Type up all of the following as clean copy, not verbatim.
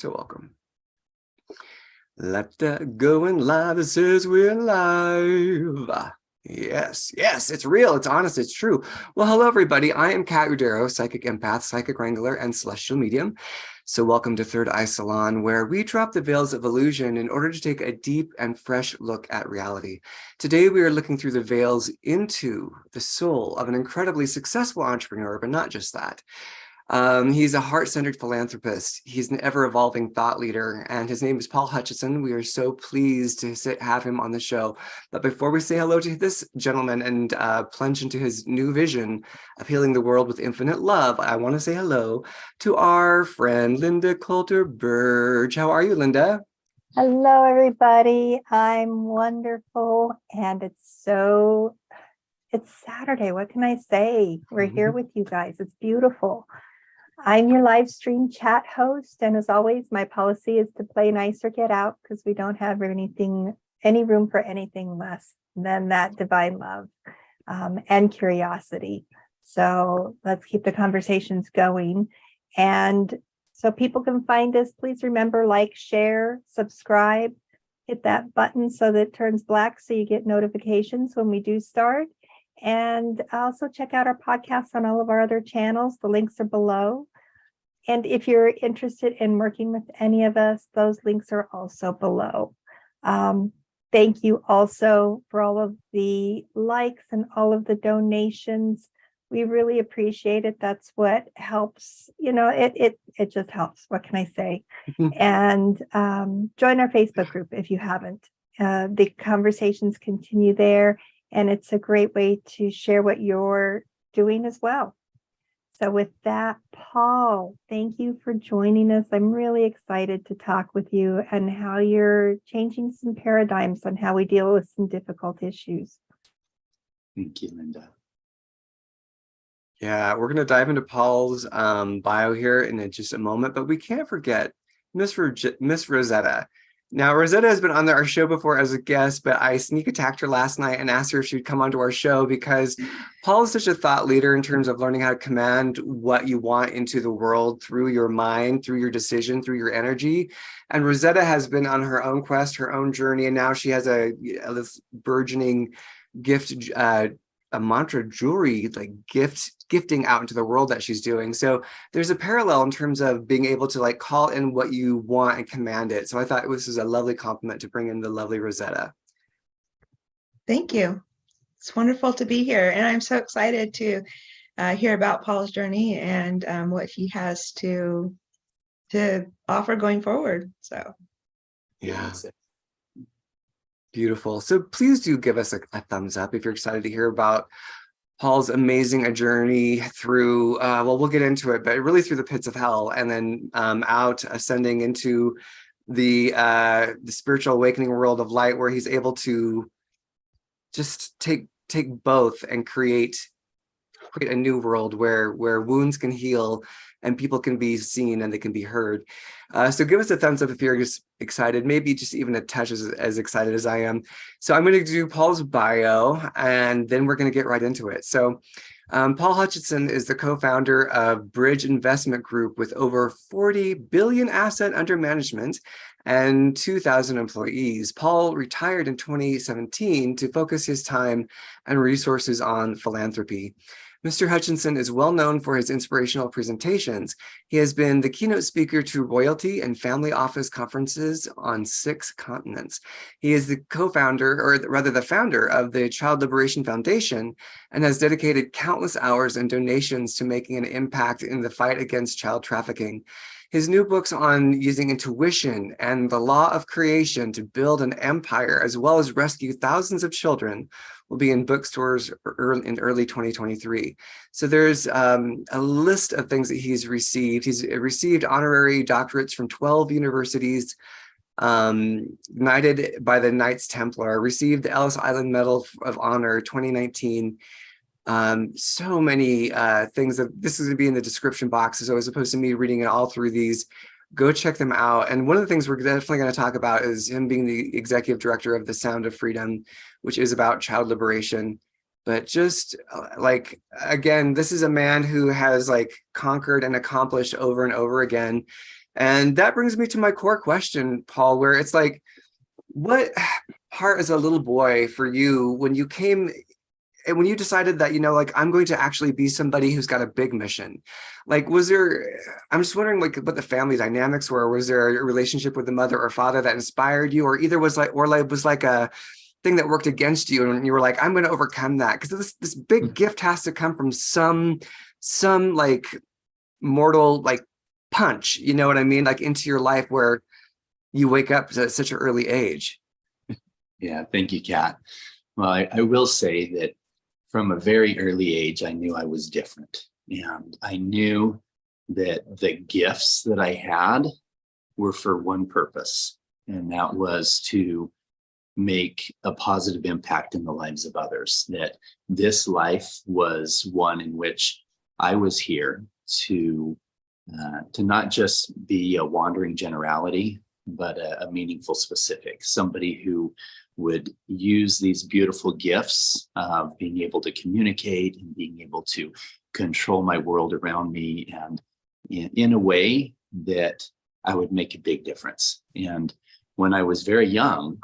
So welcome. Let that going live. It says we're live. Yes, it's real. It's honest. It's true. Well, hello, everybody. I am Kat Udero, psychic empath, psychic wrangler, and celestial medium. So welcome to Third Eye Salon, where we drop the veils of illusion in order to take a deep and fresh look at reality. Today, we are looking through the veils into the soul of an incredibly successful entrepreneur, but not just that. He's a heart-centered philanthropist. He's an ever-evolving thought leader, and his name is Paul Hutchinson. We are so pleased to have him on the show. But before we say hello to this gentleman and plunge into his new vision of healing the world with infinite love, I want to say hello to our friend, Linda Coulter-Burge. How are you, Linda? Hello, everybody. I'm wonderful, and it's Saturday. What can I say? We're here with you guys. It's beautiful. I'm your live stream chat host, and as always, my policy is to play nice or get out, because we don't have any room for anything less than that divine love and curiosity. So let's keep the conversations going. And so people can find us, please remember, like, share, subscribe, hit that button so that it turns black so you get notifications when we do start. And also check out our podcasts on all of our other channels. The links are below. And if you're interested in working with any of us, those links are also below. Thank you also for all of the likes and all of the donations. We really appreciate it. That's what helps. It just helps. What can I say? And join our Facebook group if you haven't. The conversations continue there. And it's a great way to share what you're doing as well. So with that, Paul, thank you for joining us. I'm really excited to talk with you and how you're changing some paradigms on how we deal with some difficult issues. Thank you, Linda. Yeah, we're going to dive into Paul's bio here in just a moment, but we can't forget Miss Rosetta. Now, Rosetta has been on our show before as a guest, but I sneak attacked her last night and asked her if she'd come onto our show because Paul is such a thought leader in terms of learning how to command what you want into the world through your mind, through your decision, through your energy. And Rosetta has been on her own quest, her own journey, and now she has this burgeoning gift, a mantra jewelry, like gifting out into the world that she's doing. So there's a parallel in terms of being able to call in what you want and command it. So I thought this was a lovely compliment to bring in the lovely Rosetta. Thank you. It's wonderful to be here. And I'm so excited to hear about Paul's journey and what he has to offer going forward. So yeah. Beautiful. So please do give us a thumbs up if you're excited to hear about Paul's amazing journey through, we'll get into it, but really through the pits of hell and then out ascending into the spiritual awakening world of light, where he's able to just take both and create a new world where wounds can heal and people can be seen and they can be heard. So give us a thumbs up if you're just excited, maybe just even a touch as excited as I am. So I'm going to do Paul's bio, and then we're going to get right into it. So Paul Hutchinson is the co-founder of Bridge Investment Group with over 40 billion asset under management and 2,000 employees. Paul retired in 2017 to focus his time and resources on philanthropy. Mr. Hutchinson is well known for his inspirational presentations. He has been the keynote speaker to royalty and family office conferences on 6 continents. He is the co-founder, or rather the founder, of the Child Liberation Foundation and has dedicated countless hours and donations to making an impact in the fight against child trafficking. His new books on using intuition and the law of creation to build an empire, as well as rescue thousands of children, will be in bookstores in early 2023. So there's a list of things that he's received. He's received honorary doctorates from 12 universities, knighted by the Knights Templar, received the Ellis Island Medal of Honor 2019. So many things that this is going to be in the description box, so as opposed to me reading it all through these, go check them out. And one of the things we're definitely going to talk about is him being the executive director of the Sound of Freedom, which is about child liberation. But just again, this is a man who has conquered and accomplished over and over again. And that brings me to my core question, Paul, where it's like, what part as a little boy for you when you came and when you decided that, like, I'm going to actually be somebody who's got a big mission? Like, I'm just wondering, like, what the family dynamics were. Was there a relationship with the mother or father that inspired you, or either was like a thing that worked against you and you were like, I'm going to overcome that? Because this big gift has to come from some like mortal, like, punch, you know what I mean? Like, into your life where you wake up at such an early age. Yeah, thank you, Kat. Well, I will say that from a very early age, I knew I was different. And I knew that the gifts that I had were for one purpose, and that was to make a positive impact in the lives of others. That this life was one in which I was here to not just be a wandering generality, but a meaningful specific, somebody who would use these beautiful gifts of being able to communicate and being able to control my world around me, and in a way that I would make a big difference. And when I was very young,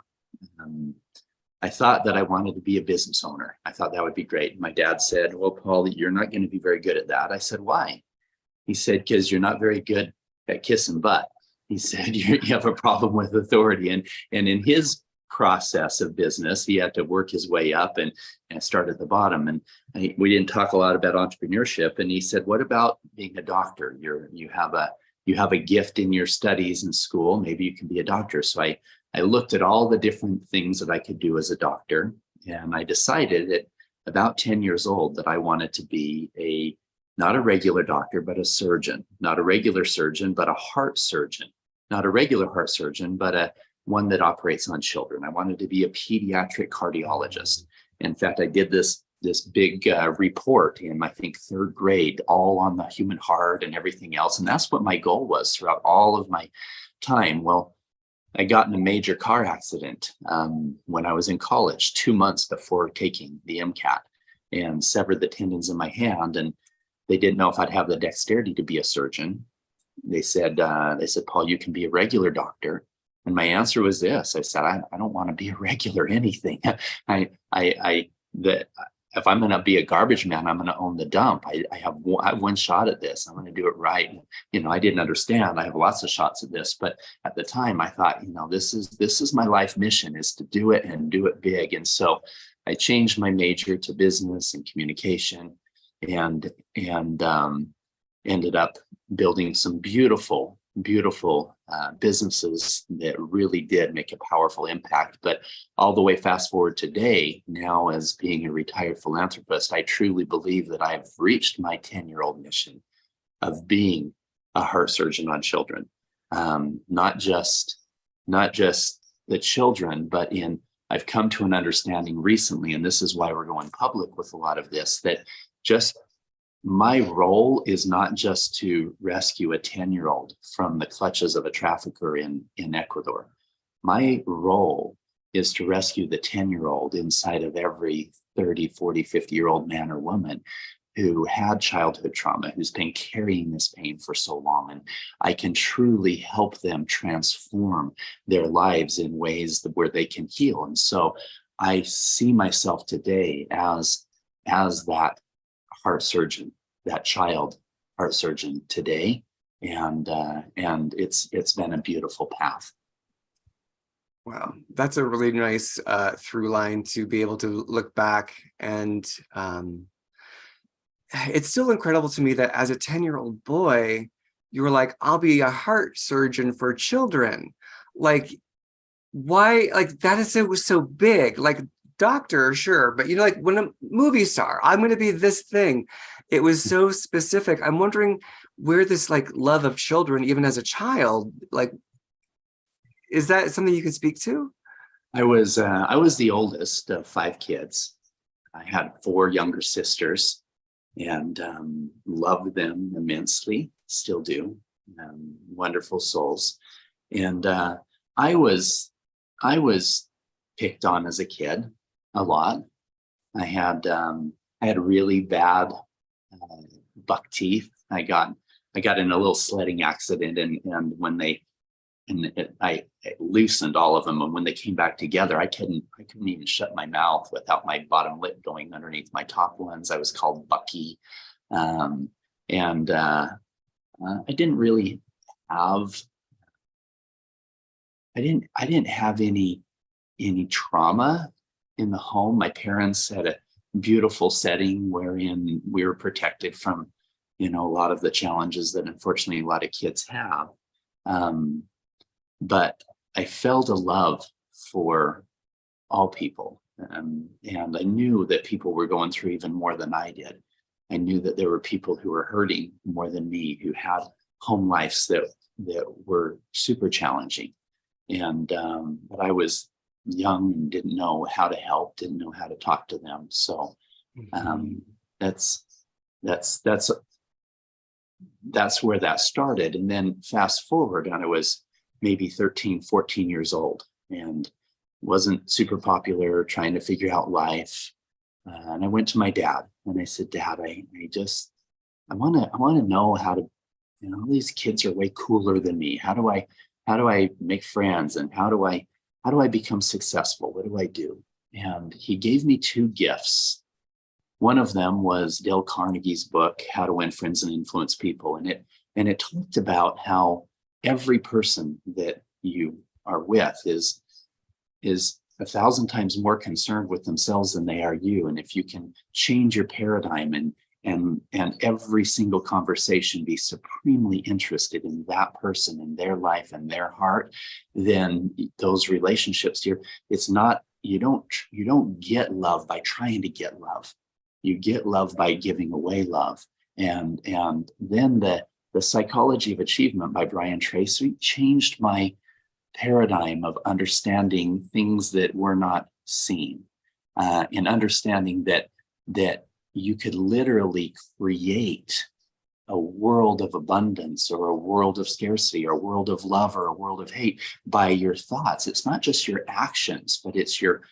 I thought that I wanted to be a business owner. I thought that would be great. My dad said, well, Paul, you're not going to be very good at that. I said, why? He said, because you're not very good at kissing butt. He said, you have a problem with authority. And in his process of business, he had to work his way up and start at the bottom. And we didn't talk a lot about entrepreneurship. And he said, what about being a doctor? You have a gift in your studies in school. Maybe you can be a doctor. So I looked at all the different things that I could do as a doctor. And I decided at about 10 years old that I wanted to be not a regular doctor, but a surgeon. Not a regular surgeon, but a heart surgeon. Not a regular heart surgeon, but one that operates on children. I wanted to be a pediatric cardiologist. In fact, I did this big report in, I think, third grade, all on the human heart and everything else. And that's what my goal was throughout all of my time. Well, I got in a major car accident when I was in college, 2 months before taking the MCAT, and severed the tendons in my hand. And they didn't know if I'd have the dexterity to be a surgeon. They said, Paul, you can be a regular doctor. And my answer was this. I said, I don't want to be a regular anything. If I'm going to be a garbage man, I'm going to own the dump. I have one shot at this. I'm going to do it right. I didn't understand. I have lots of shots at this, but at the time I thought, this is my life mission, is to do it and do it big. And so I changed my major to business and communication, and ended up building some beautiful businesses that really did make a powerful impact. But all the way fast forward today, now as being a retired philanthropist, I truly believe that I've reached my 10-year-old mission of being a heart surgeon on children. Not just the children, but I've come to an understanding recently, and this is why we're going public with a lot of this, that just my role is not just to rescue a 10-year-old from the clutches of a trafficker in Ecuador. My role is to rescue the 10-year-old inside of every 30, 40, 50-year-old man or woman who had childhood trauma, who's been carrying this pain for so long. And I can truly help them transform their lives in ways where they can heal. And so I see myself today as that heart surgeon, that child heart surgeon today, and it's been a beautiful path. Wow, that's a really nice through line to be able to look back, and it's still incredible to me that as a 10-year-old boy, you were like, I'll be a heart surgeon for children. Like, why? Like, that is so big. Like, doctor, sure, but like, when a movie star, I'm going to be this thing. It was so specific. I'm wondering where this like love of children, even as a child, like, is that something you can speak to? I was the oldest of 5 kids. I had 4 younger sisters, and loved them immensely. Still do. Wonderful souls. And I was picked on as a kid a lot. I had really bad buck teeth. I got I got in a little sledding accident, and when I loosened all of them, and when they came back together, I couldn't even shut my mouth without my bottom lip going underneath my top ones. I was called Bucky, and I didn't really have. I didn't have any trauma in the home. My parents had a beautiful setting wherein we were protected from, a lot of the challenges that unfortunately a lot of kids have. But I felt a love for all people. And I knew that people were going through even more than I did. I knew that there were people who were hurting more than me, who had home lives that were super challenging. And but I was young and didn't know how to help, didn't know how to talk to them. So that's where that started. And then fast forward, and I was maybe 13, 14 years old and wasn't super popular, trying to figure out life. And I went to my dad and I said, Dad, I want to know how to, all these kids are way cooler than me. How do I make friends, and how do I become successful? What do I do? And he gave me two gifts. One of them was Dale Carnegie's book, How to Win Friends and Influence People. And it talked about how every person that you are with is 1,000 times more concerned with themselves than they are you. And if you can change your paradigm and every single conversation be supremely interested in that person and their life and their heart, then those relationships, you don't get love by trying to get love. You get love by giving away love. And then the Psychology of Achievement by Brian Tracy changed my paradigm of understanding things that were not seen, and understanding that you could literally create a world of abundance, or a world of scarcity, or a world of love, or a world of hate by your thoughts. It's not just your actions, but it's your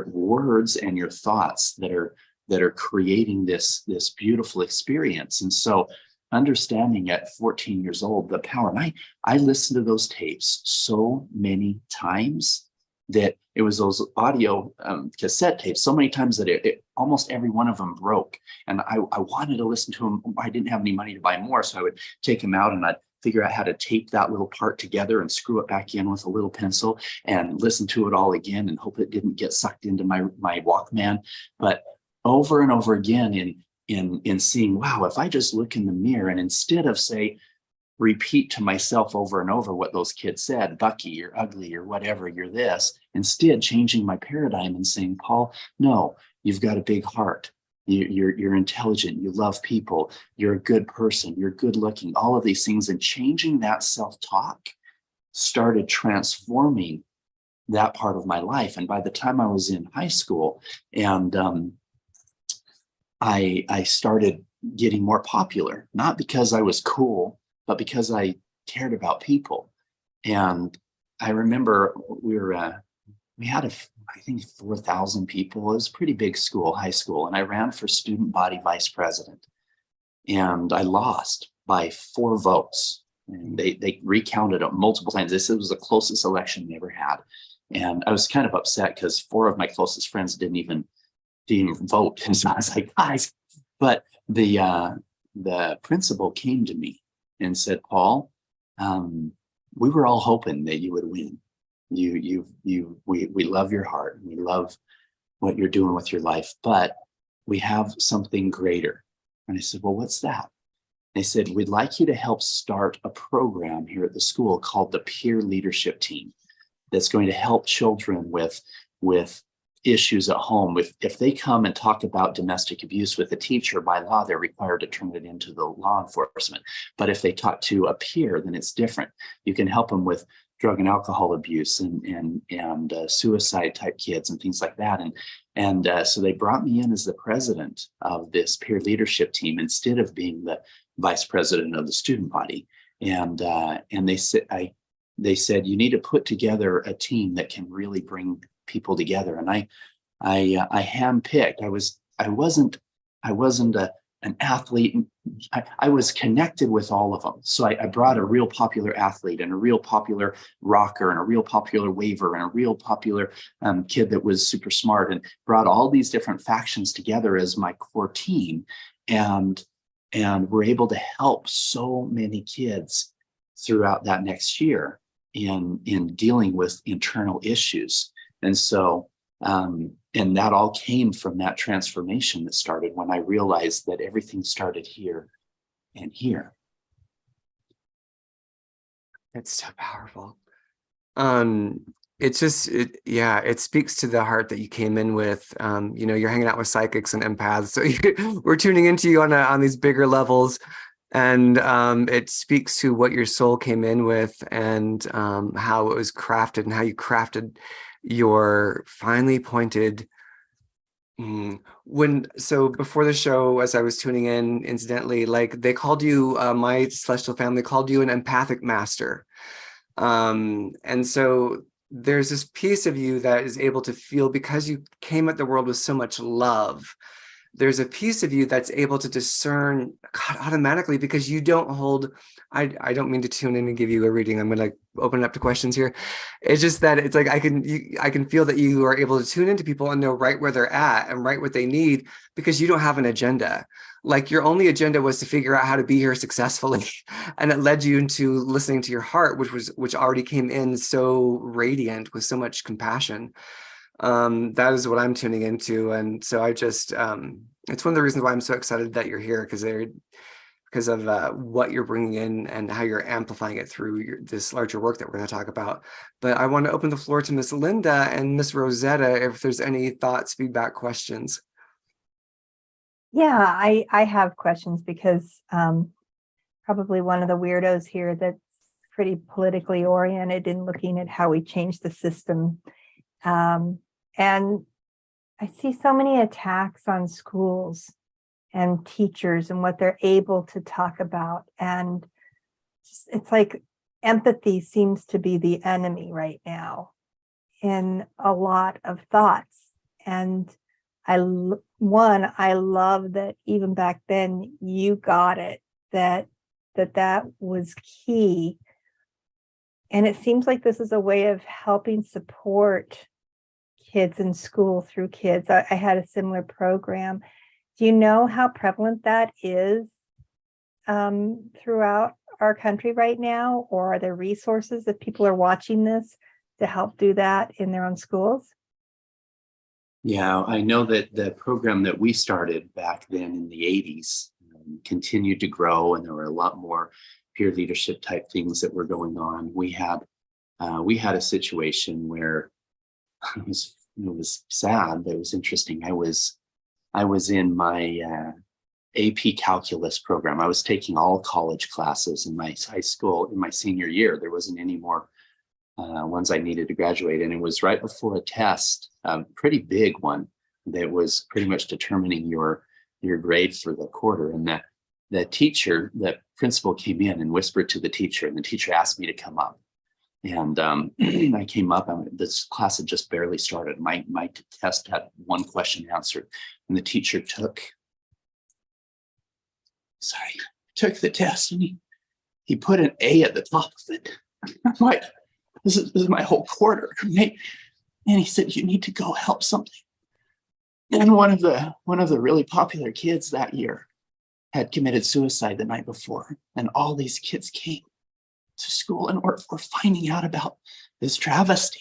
words and your thoughts that are creating this beautiful experience. And so understanding at 14 years old the power, and I listened to those tapes so many times that it was those audio cassette tapes so many times that it almost every one of them broke. And I wanted to listen to them. I didn't have any money to buy more, so I would take them out and I'd figure out how to tape that little part together and screw it back in with a little pencil and listen to it all again and hope it didn't get sucked into my Walkman. But over and over again in seeing, wow, if I just look in the mirror and instead of repeat to myself over and over what those kids said, Bucky, you're ugly, you're whatever, you're this, instead changing my paradigm and saying, Paul, no, you've got a big heart. You're intelligent, you love people, you're a good person, you're good looking, all of these things, and changing that self-talk started transforming that part of my life. And by the time I was in high school, and I started getting more popular, not because I was cool, but because I cared about people. And I remember we had I think 4,000 people. It was a pretty big school, high school. And I ran for student body vice president. And I lost by 4 votes. And they recounted it multiple times. They said it was the closest election they ever had. And I was kind of upset because 4 of my closest friends didn't even vote. And so I was like, guys. But the principal came to me and said, Paul, we were all hoping that you would win. We love your heart. We love what you're doing with your life, but we have something greater. And I said, well, what's that? They said, we'd like you to help start a program here at the school called the Peer Leadership Team that's going to help children with issues at home. If they come and talk about domestic abuse with a teacher, by law, they're required to turn it into the law enforcement. But if they talk to a peer, then it's different. You can help them with drug and alcohol abuse and suicide type kids and things like that. And so they brought me in as the president of this peer leadership team instead of being the vice president of the student body. And they said, you need to put together a team that can really bring people together. And I handpicked. I wasn't an athlete. I was connected with all of them. So I brought a real popular athlete and a real popular rocker and a real popular waver and a real popular kid that was super smart, and brought all these different factions together as my core team. And we're able to help so many kids throughout that next year in dealing with internal issues. And so, and that all came from that transformation that started when I realized that everything started here and here. It's so powerful. It's just, it speaks to the heart that you came in with. You're hanging out with psychics and empaths, so we're tuning into you on these bigger levels, and it speaks to what your soul came in with, and how it was crafted, and how you crafted your finely pointed. So before the show, as I was tuning in, incidentally, like they called you, my celestial family called you an empathic master. And so there's this piece of you that is able to feel, because you came at the world with so much love. There's a piece of you that's able to discern, God, automatically, because you don't hold. I don't mean to tune in and give you a reading. I'm going to open it up to questions here. It's just that it's like I can feel that you are able to tune into people and know right where they're at and right what they need, because you don't have an agenda. Like your only agenda was to figure out how to be here successfully, and it led you into listening to your heart, which already came in so radiant with so much compassion. That is what I'm tuning into, and so I just it's one of the reasons why I'm so excited that you're here, because of what you're bringing in and how you're amplifying it through this larger work that we're going to talk about. But I want to open the floor to Miss Linda and Miss Rosetta if there's any thoughts, feedback, questions. Yeah, I have questions, because probably one of the weirdos here that's pretty politically oriented in looking at how we change the system. And I see so many attacks on schools and teachers and what they're able to talk about. And it's like empathy seems to be the enemy right now in a lot of thoughts. And I love that even back then you got it, that was key. And it seems like this is a way of helping support kids in school through kids. I had a similar program. Do you know how prevalent that is throughout our country right now? Or are there resources if people are watching this to help do that in their own schools? Yeah, I know that the program that we started back then in the 80s continued to grow, and there were a lot more peer leadership type things that were going on. We had a situation where it was sad, but it was interesting. I was in my AP calculus program. I was taking all college classes in my high school in my senior year. There wasn't any more ones I needed to graduate. And it was right before a test, a pretty big one that was pretty much determining your grade for the quarter. And the principal came in and whispered to the teacher, and the teacher asked me to come up. And I came up, and this class had just barely started. My test had one question answered, and the teacher took the test, and he put an A at the top of it. I'm like, this is my whole quarter. And he said, you need to go help something. And one of the really popular kids that year had committed suicide the night before, and all these kids came to school and were finding out about this travesty.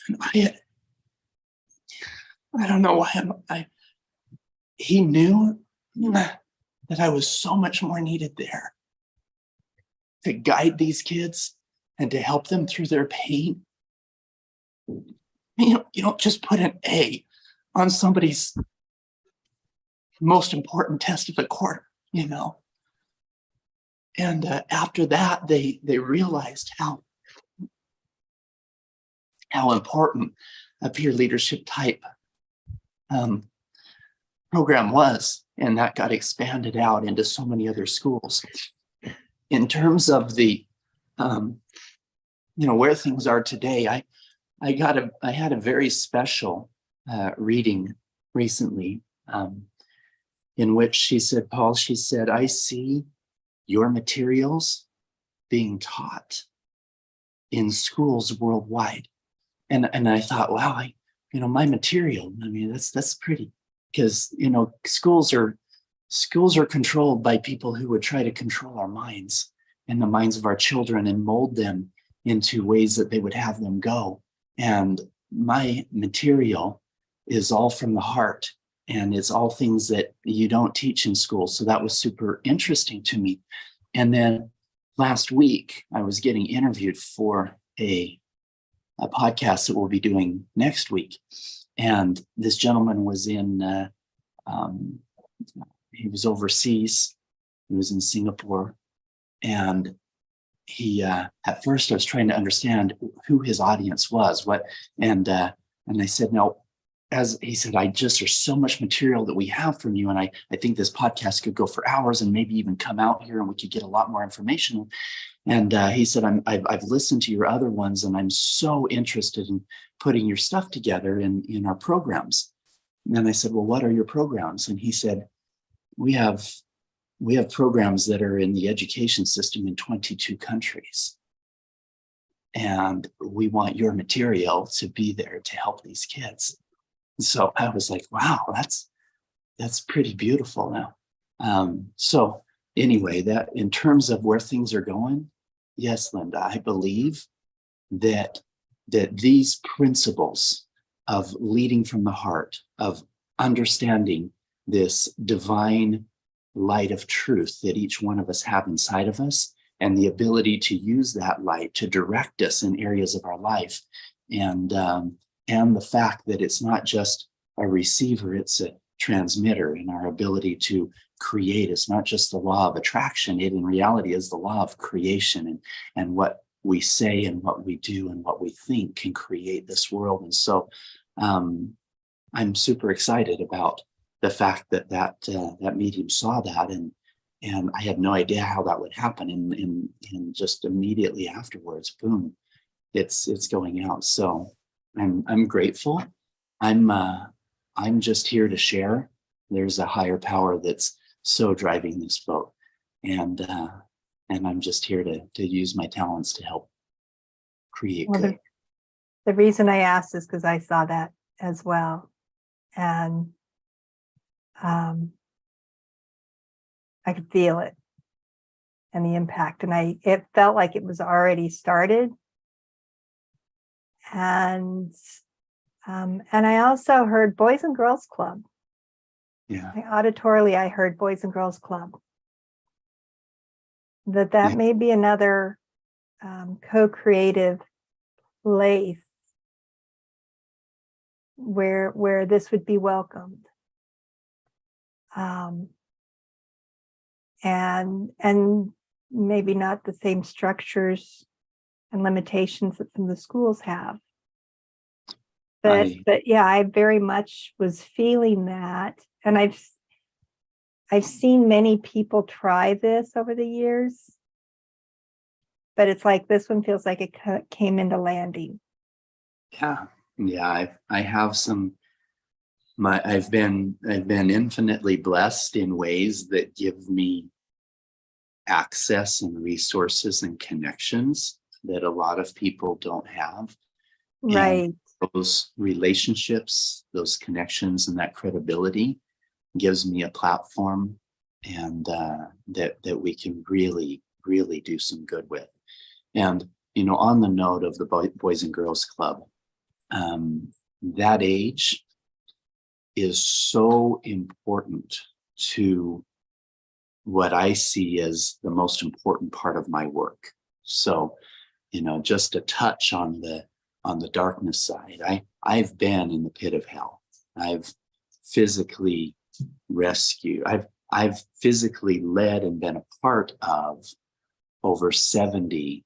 And I don't know why he knew that I was so much more needed there to guide these kids and to help them through their pain. You don't just put an A on somebody's most important test of the quarter, And after that, they realized how important a peer leadership type program was, and that got expanded out into so many other schools. In terms of the, where things are today, I had a very special reading recently in which she said, Paul, she said, I see your materials being taught in schools worldwide. And I thought, wow, my material, I mean, that's pretty, because, schools are controlled by people who would try to control our minds and the minds of our children and mold them into ways that they would have them go. And my material is all from the heart, and it's all things that you don't teach in school. So that was super interesting to me. And then last week, I was getting interviewed for a podcast that we'll be doing next week. And this gentleman was he was overseas. He was in Singapore. And he, at first I was trying to understand who his audience was, and I said, no, as he said, there's so much material that we have from you. And I think this podcast could go for hours and maybe even come out here and we could get a lot more information. And he said, I've listened to your other ones and I'm so interested in putting your stuff together in our programs. And I said, well, what are your programs? And he said, we have programs that are in the education system in 22 countries. And we want your material to be there to help these kids. And so I was like, wow, that's pretty beautiful now. So anyway, that in terms of where things are going, yes, Linda, I believe that these principles of leading from the heart, of understanding this divine light of truth that each one of us have inside of us, and the ability to use that light to direct us in areas of our life, and the fact that it's not just a receiver, it's a transmitter, and our ability to create. It's not just the law of attraction, it in reality is the law of creation, and what we say and what we do and what we think can create this world. And so I'm super excited about the fact that medium saw that, and I had no idea how that would happen. And just immediately afterwards, boom, it's going out. So I'm grateful. I'm just here to share. There's a higher power that's so driving this boat, and I'm just here to use my talents to help create good. The reason I asked is because I saw that as well, and I could feel it and the impact, and it felt like it was already started. And I also heard Boys and Girls Club. Yeah. Auditorily, I heard Boys and Girls Club. That Yeah. may be another co-creative place where this would be welcomed. And maybe not the same structures and limitations that some of the schools have. But yeah, I very much was feeling that. And I've seen many people try this over the years, but it's like this one feels like it came into landing. Yeah. I have some. I've been infinitely blessed in ways that give me access and resources and connections that a lot of people don't have. Right. And those relationships, those connections, and that credibility gives me a platform, and that we can really, really do some good with. And on the note of the Boys and Girls Club, that age is so important to what I see as the most important part of my work. So, just to touch on the darkness side, I've been in the pit of hell. I've physically rescued. I've physically led and been a part of over 70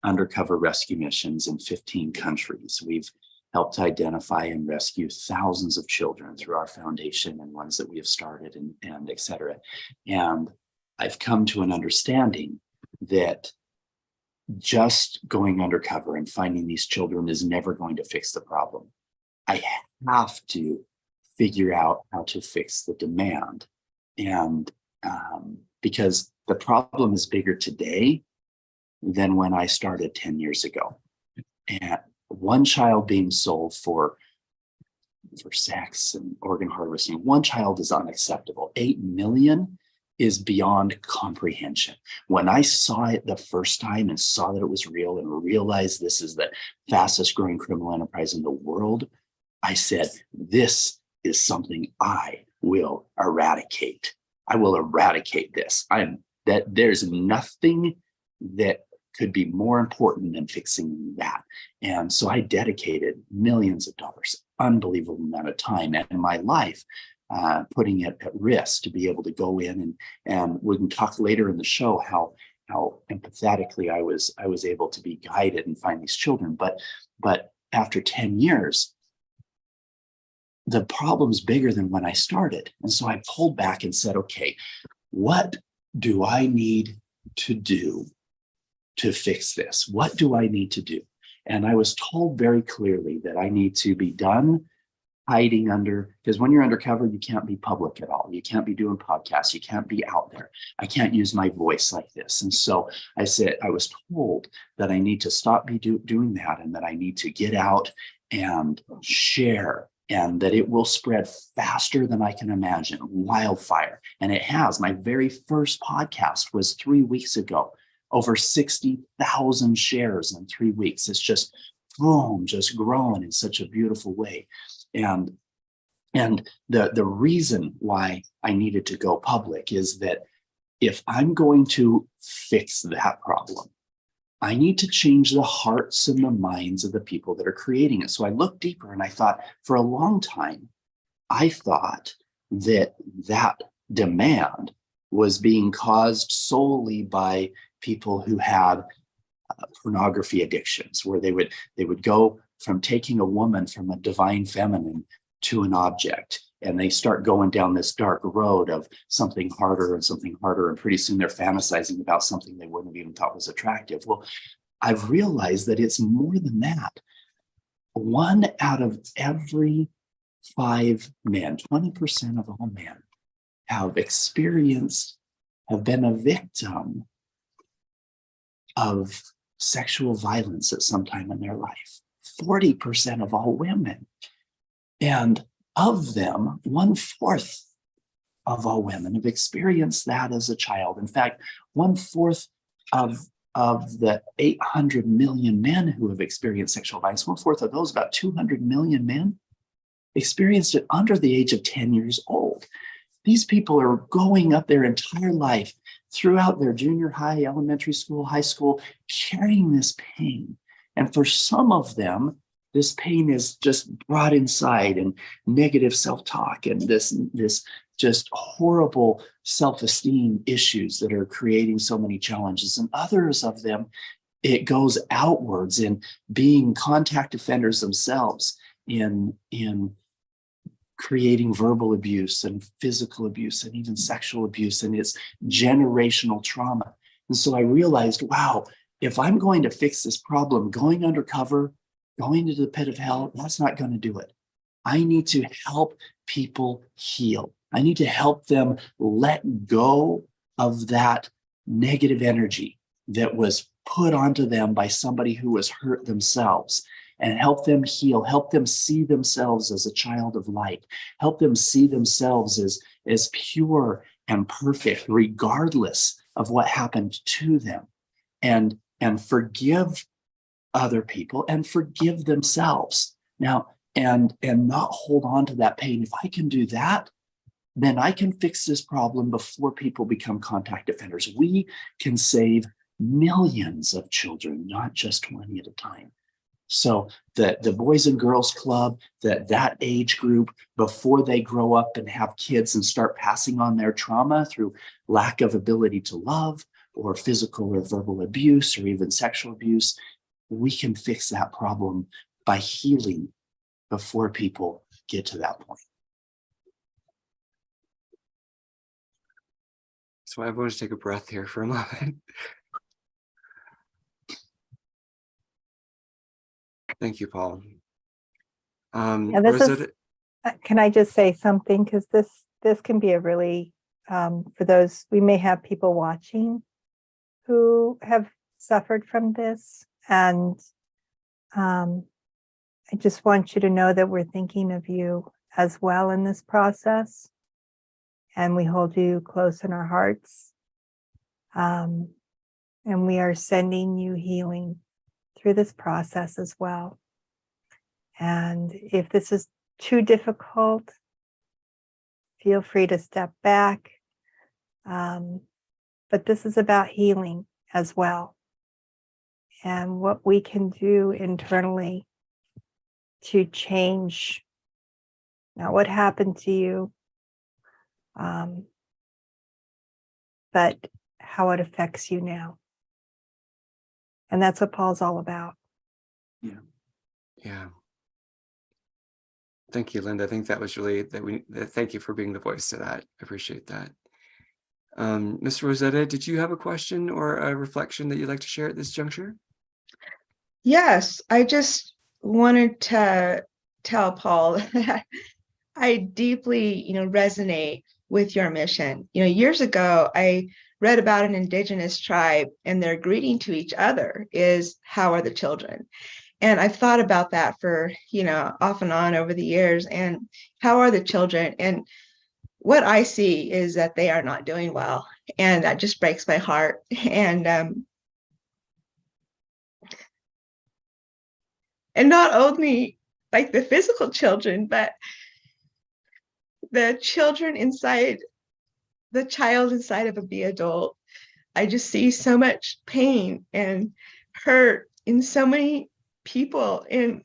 undercover rescue missions in 15 countries. We've helped identify and rescue thousands of children through our foundation and ones that we have started and et cetera. And I've come to an understanding that just going undercover and finding these children is never going to fix the problem. I have to figure out how to fix the demand. And because the problem is bigger today than when I started 10 years ago. And one child being sold for sex and organ harvesting, one child is unacceptable. 8 million is beyond comprehension. When I saw it the first time and saw that it was real and realized this is the fastest growing criminal enterprise in the world, I said, this is something I will eradicate. I will eradicate this. There's nothing that could be more important than fixing that. And so I dedicated millions of dollars, unbelievable amount of time and my life, putting it at risk to be able to go in and we can talk later in the show how empathetically I was able to be guided and find these children. But after 10 years, the problem's bigger than when I started. And so I pulled back and said, okay, what do I need to do to fix this? What do I need to do? And I was told very clearly that I need to be done hiding under, because when you're undercover, you can't be public at all. You can't be doing podcasts. You can't be out there. I can't use my voice like this. And so I said, I was told that I need to stop doing that and that I need to get out and share, and that it will spread faster than I can imagine, wildfire. And it has. My very first podcast was 3 weeks ago, over 60,000 shares in 3 weeks. It's just boom, just growing in such a beautiful way. And the reason why I needed to go public is that if I'm going to fix that problem, I need to change the hearts and the minds of the people that are creating it. So I looked deeper and I thought, for a long time, I thought that demand was being caused solely by people who had pornography addictions, where they would go from taking a woman from a divine feminine to an object, and they start going down this dark road of something harder, and pretty soon they're fantasizing about something they wouldn't have even thought was attractive. Well, I've realized that it's more than that. 1 out of every 5 men, 20% of all men, have been a victim of sexual violence at some time in their life. 40% of all women. And of them, 1/4 of all women have experienced that as a child. In fact, 1/4 of the 800 million men who have experienced sexual violence, 1/4 of those, about 200 million men, experienced it under the age of 10 years old. These people are going up their entire life throughout their junior high, elementary school, high school, carrying this pain. And for some of them, this pain is just brought inside, and negative self-talk and this just horrible self-esteem issues that are creating so many challenges. And others of them, it goes outwards in being contact offenders themselves, in creating verbal abuse and physical abuse and even sexual abuse, and it's generational trauma. And so I realized, wow, if I'm going to fix this problem, going undercover, going to the pit of hell, that's not going to do it. I need to help people heal. I need to help them let go of that negative energy that was put onto them by somebody who was hurt themselves, and help them heal, help them see themselves as a child of light, help them see themselves as pure and perfect, regardless of what happened to them, and forgive other people and forgive themselves. Now, and not hold on to that pain. If I can do that, then I can fix this problem before people become contact offenders. We can save millions of children, not just 20 at a time. So the Boys and Girls Club, that age group, before they grow up and have kids and start passing on their trauma through lack of ability to love, or physical or verbal abuse, or even sexual abuse, we can fix that problem by healing before people get to that point. So everyone just take a breath here for a moment. Thank you, Paul. Yeah, this is Can I just say something? Because this can be a really, for those, we may have people watching who have suffered from this. And I just want you to know that we're thinking of you as well in this process. And we hold you close in our hearts. And we are sending you healing through this process as well. And if this is too difficult, feel free to step back. But this is about healing as well. And what we can do internally to change not what happened to you, but how it affects you now. And that's what Paul's all about. Yeah. Thank you, Linda. I think that was really thank you for being the voice to that. I appreciate that. Ms. Rosetta, did you have a question or a reflection that you'd like to share at this juncture? Yes, I just wanted to tell Paul that I deeply, resonate with your mission. Years ago, I read about an indigenous tribe and their greeting to each other is, "How are the children?" And I've thought about that for, off and on over the years. And how are the children? And what I see is that they are not doing well. And that just breaks my heart. And not only like the physical children, but the children inside, the child inside of a be adult. I just see so much pain and hurt in so many people. And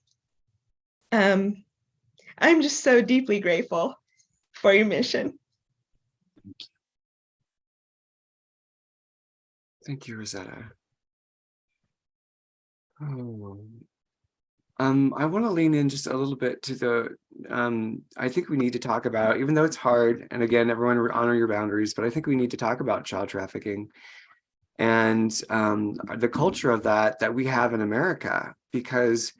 I'm just so deeply grateful for your mission. Thank you, Rosetta. I want to lean in just a little bit to the, I think we need to talk about, even though it's hard, and again, everyone honor your boundaries, but I think we need to talk about child trafficking and the culture of that we have in America, because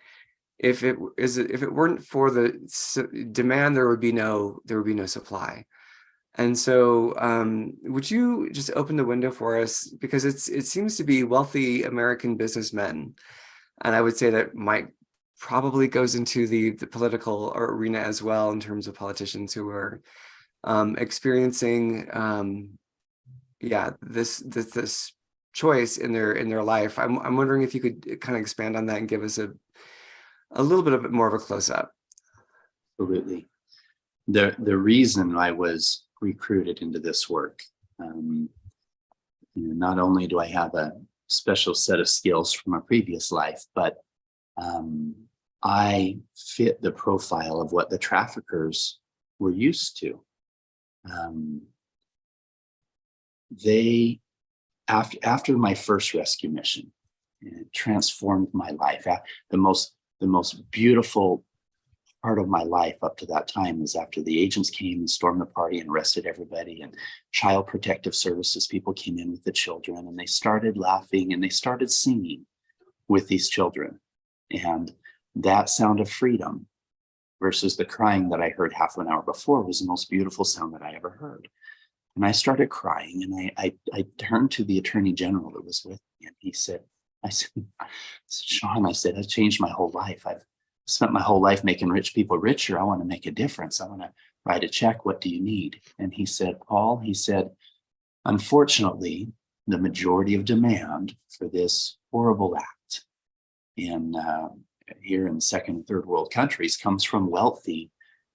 if it weren't for the demand, there would be no supply. And so would you just open the window for us, because it seems to be wealthy American businessmen, and I would say that probably goes into the political arena as well, in terms of politicians who are experiencing this choice in their life. I'm wondering if you could kind of expand on that and give us a little bit more of a close-up. Absolutely. The reason I was recruited into this work, not only do I have a special set of skills from a previous life, but I fit the profile of what the traffickers were used to. They, after my first rescue mission, it transformed my life. The most beautiful part of my life up to that time was after the agents came and stormed the party and arrested everybody, and Child Protective Services people came in with the children, and they started laughing and they started singing with these children. And that sound of freedom versus the crying that I heard half an hour before was the most beautiful sound that I ever heard. And I started crying, and I turned to the Attorney General that was with me, and he said, I said, "Sean," I said, "I've changed my whole life. I've spent my whole life making rich people richer. I want to make a difference. I want to write a check. What do you need?" And he said, "Paul," he said, "unfortunately, the majority of demand for this horrible act here in second and third world countries comes from wealthy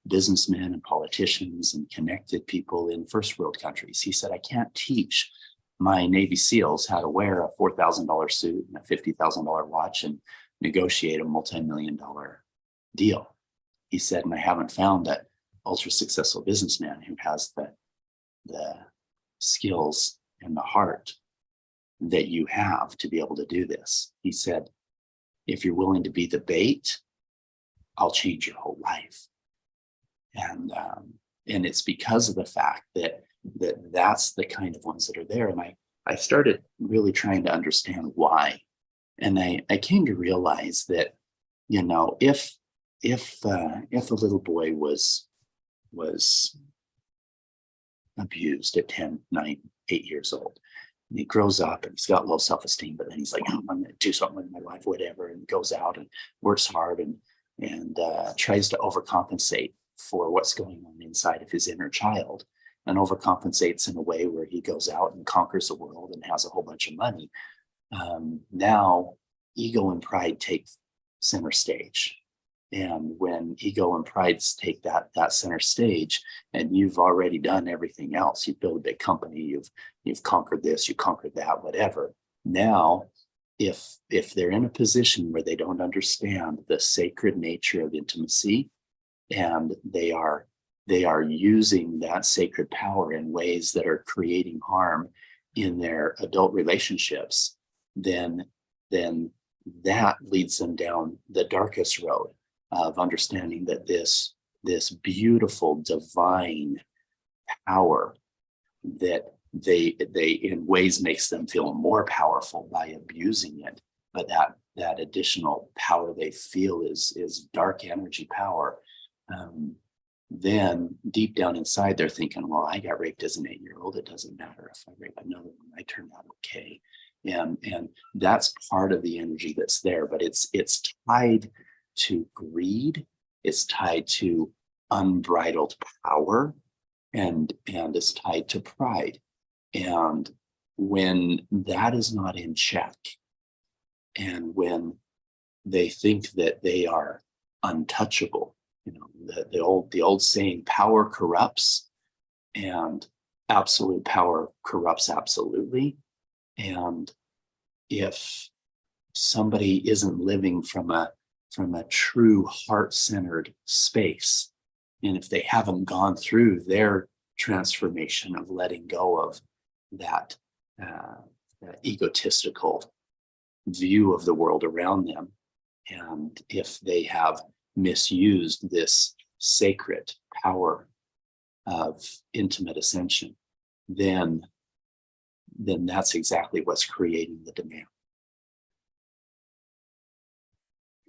businessmen and politicians and connected people in first world countries." He said, "I can't teach my Navy SEALs how to wear a $4,000 suit and a $50,000 watch and negotiate a multi-million-dollar deal." He said, "And I haven't found that ultra successful businessman who has the skills and the heart that you have to be able to do this." He said, "If you're willing to be the bait, I'll change your whole life." And it's because of the fact that's the kind of ones that are there. And I started really trying to understand why. And I came to realize that, if a little boy was was abused at 10, 9, 8 years old. And he grows up and he's got low self-esteem, but then he's like, oh, I'm going to do something with my life, whatever, and goes out and works hard and tries to overcompensate for what's going on inside of his inner child, and overcompensates in a way where he goes out and conquers the world and has a whole bunch of money. Now, ego and pride take center stage. And when ego and pride take that center stage, and you've already done everything else, you've built a big company, you've conquered this, you conquered that, whatever. Now, if they're in a position where they don't understand the sacred nature of intimacy, and they are using that sacred power in ways that are creating harm in their adult relationships, then that leads them down the darkest road of understanding that this beautiful divine power that they in ways makes them feel more powerful by abusing it, but that additional power they feel is dark energy power. Then deep down inside they're thinking, well, I got raped as an 8-year-old, it doesn't matter if I rape another one, I turned out okay. And that's part of the energy that's there, but it's tied to greed, it's tied to unbridled power, and it's tied to pride. And when that is not in check, and when they think that they are untouchable, the old saying, power corrupts, and absolute power corrupts absolutely. And if somebody isn't living from a true heart-centered space, and if they haven't gone through their transformation of letting go of that egotistical view of the world around them, and if they have misused this sacred power of intimate ascension, then that's exactly what's creating the demand.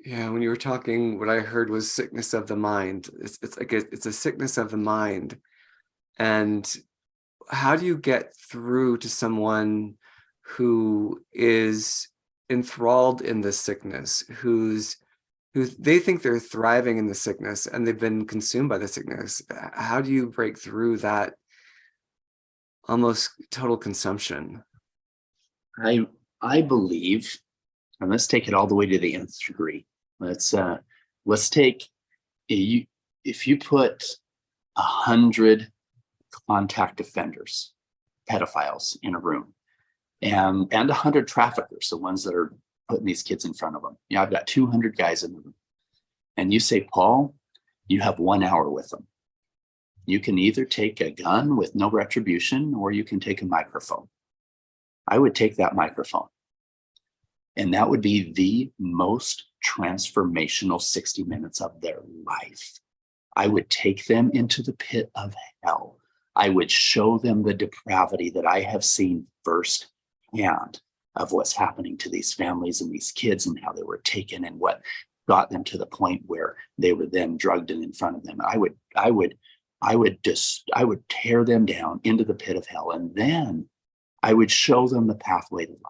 Yeah, when you were talking, what I heard was sickness of the mind. It's like it's a sickness of the mind. And how do you get through to someone who is enthralled in this sickness, who they think they're thriving in the sickness and they've been consumed by the sickness? How do you break through that almost total consumption? I believe, and let's take it all the way to the nth degree. Let's take, if you put 100 contact offenders, pedophiles in a room, and 100 traffickers, the ones that are putting these kids in front of them. Yeah, I've got 200 guys in the room. And you say, Paul, you have 1 hour with them. You can either take a gun with no retribution, or you can take a microphone. I would take that microphone. And that would be the most transformational 60 minutes of their life. I would take them into the pit of hell. I would show them the depravity that I have seen firsthand of what's happening to these families and these kids, and how they were taken, and what got them to the point where they were then drugged and in front of them. I would tear them down into the pit of hell, and then I would show them the pathway to light.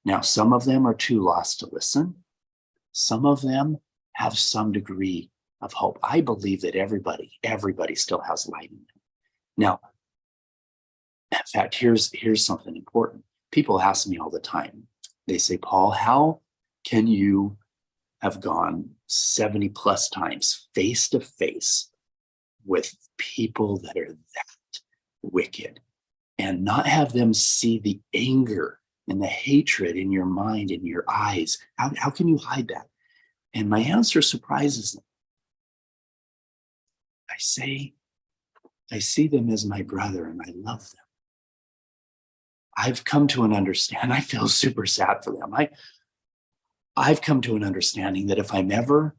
Now, some of them are too lost to listen. Some of them have some degree of hope. I believe that everybody still has light in them. Now, in fact, here's something important. People ask me all the time. They say, Paul, how can you have gone 70 plus times face to face with people that are that wicked and not have them see the anger and the hatred in your mind, in your eyes? How can you hide that? And my answer surprises them. I say, I see them as my brother and I love them. I've come to an understanding, I feel super sad for them. I've come to an understanding that if I'm ever,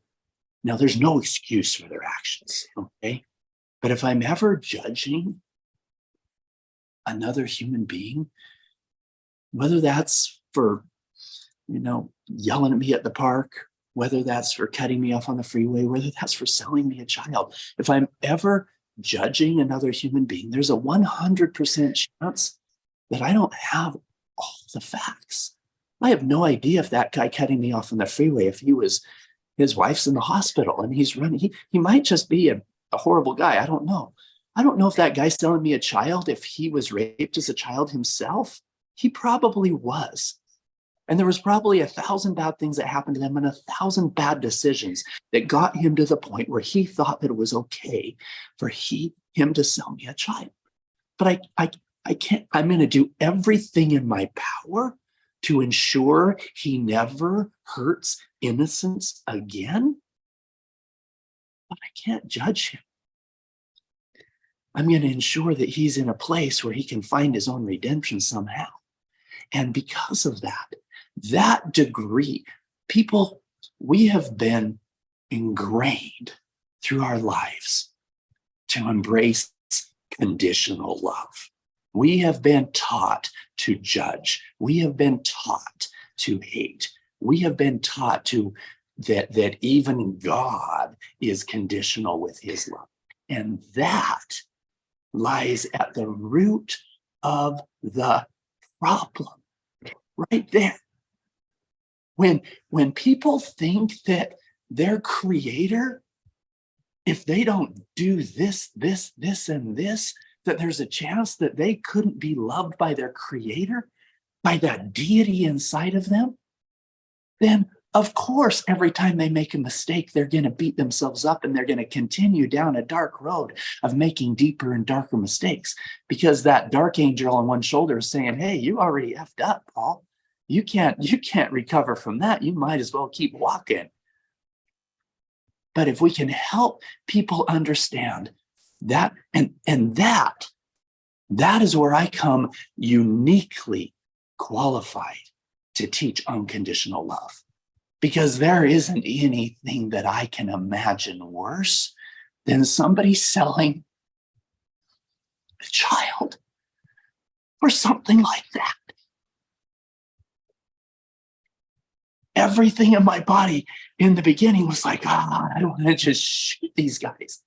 now there's no excuse for their actions, okay? But if I'm ever judging another human being, whether that's for, yelling at me at the park, whether that's for cutting me off on the freeway, whether that's for selling me a child, if I'm ever judging another human being, there's a 100% chance that I don't have all the facts. I have no idea if that guy cutting me off on the freeway, if his wife's in the hospital and he's running, he might just be a horrible guy. I don't know. I don't know if that guy's selling me a child, if he was raped as a child himself. He probably was. And there was probably 1,000 bad things that happened to him and 1,000 bad decisions that got him to the point where he thought that it was okay for him to sell me a child. But I can't, I'm going to do everything in my power to ensure he never hurts innocence again. But I can't judge him. I'm going to ensure that he's in a place where he can find his own redemption somehow. And because of that degree, people, we have been ingrained through our lives to embrace conditional love. We have been taught to judge. We have been taught to hate. We have been taught that even God is conditional with his love. And that lies at the root of the problem, right there. When people think that their creator, if they don't do this, and this, that there's a chance that they couldn't be loved by their creator, by that deity inside of them, then of course, every time they make a mistake, they're going to beat themselves up and they're going to continue down a dark road of making deeper and darker mistakes, because that dark angel on one shoulder is saying, hey, you already effed up, Paul. You can't recover from that. You might as well keep walking. But if we can help people understand that, and that is where I come uniquely qualified to teach unconditional love. Because there isn't anything that I can imagine worse than somebody selling a child or something like that. Everything in my body in the beginning was like, I don't want to just shoot these guys.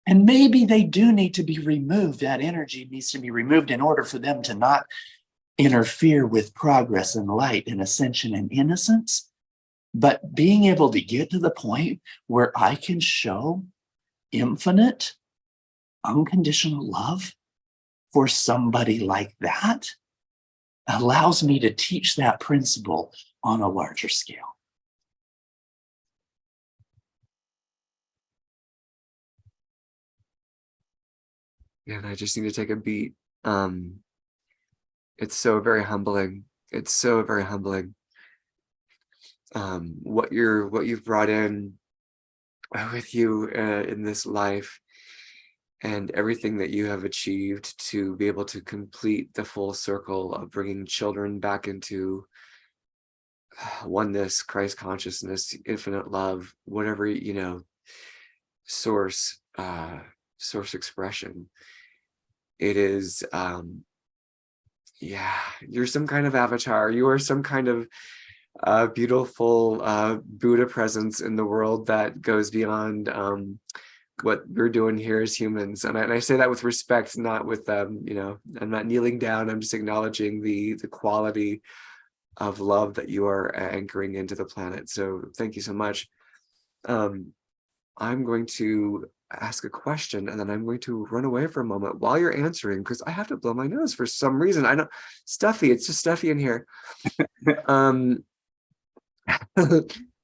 And maybe they do need to be removed. That energy needs to be removed in order for them to not interfere with progress and light and ascension and innocence. But being able to get to the point where I can show infinite, unconditional love for somebody like that allows me to teach that principle on a larger scale. Yeah, and I just need to take a beat. It's so very humbling. It's so very humbling. What you've brought in with you in this life, and everything that you have achieved to be able to complete the full circle of bringing children back into oneness, Christ consciousness, infinite love, whatever, source expression. It is, you're some kind of avatar. You are some kind of beautiful Buddha presence in the world that goes beyond what we're doing here as humans. And I say that with respect, not with, I'm not kneeling down. I'm just acknowledging the quality of love that you are anchoring into the planet. So thank you so much. I'm going to ask a question, and then I'm going to run away for a moment while you're answering, because I have to blow my nose for some reason. I know, stuffy. It's just stuffy in here.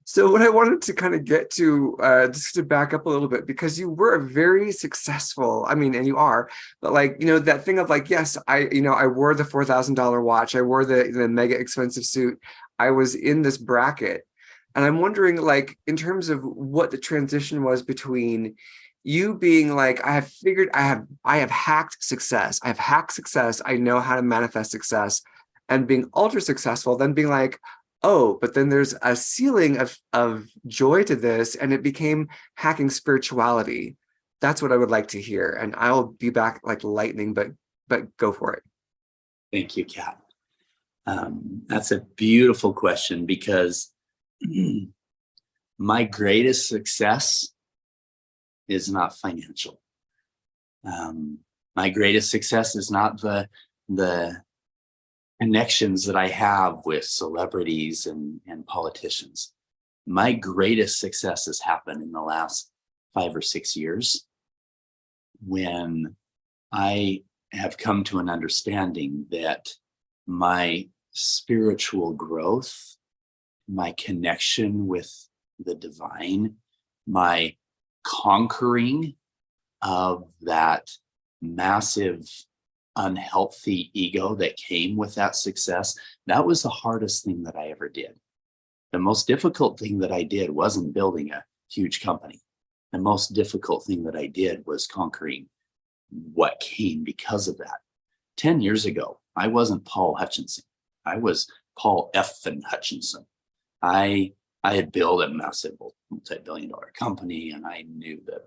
So what I wanted to kind of get to, just to back up a little bit, because you were very successful. I mean, and you are, but that thing of yes, I wore the $4,000 watch. I wore the mega expensive suit. I was in this bracket. And I'm wondering, in terms of what the transition was between you being I have hacked success. I have hacked success. I know how to manifest success, and being ultra successful, then being oh, but then there's a ceiling of joy to this, and it became hacking spirituality. That's what I would like to hear. And I'll be back like lightning, but go for it. Thank you, Kat. That's a beautiful question, because my greatest success is not financial. My greatest success is not the connections that I have with celebrities and politicians. My greatest success has happened in the last 5 or 6 years when I have come to an understanding that my spiritual growth, my connection with the divine, my conquering of that massive unhealthy ego that came with that success, that was the hardest thing that I ever did. The most difficult thing that I did wasn't building a huge company. The most difficult thing that I did was conquering what came because of that. 10 years ago, I wasn't Paul Hutchinson. I was Paul F. Hutchinson. I had built a massive multi-billion-dollar company, and I knew the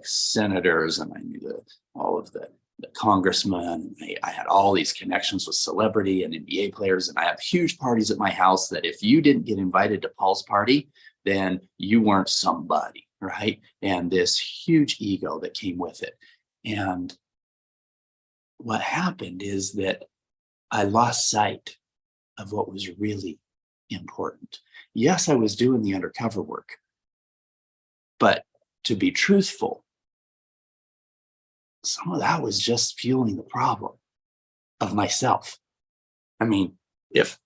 senators, and I knew all of the congressmen. I had all these connections with celebrity and NBA players, and I had huge parties at my house that if you didn't get invited to Paul's party, then you weren't somebody, right? And this huge ego that came with it. And what happened is that I lost sight of what was really important. Yes, I was doing the undercover work, but to be truthful, some of that was just fueling the problem of myself. I mean, if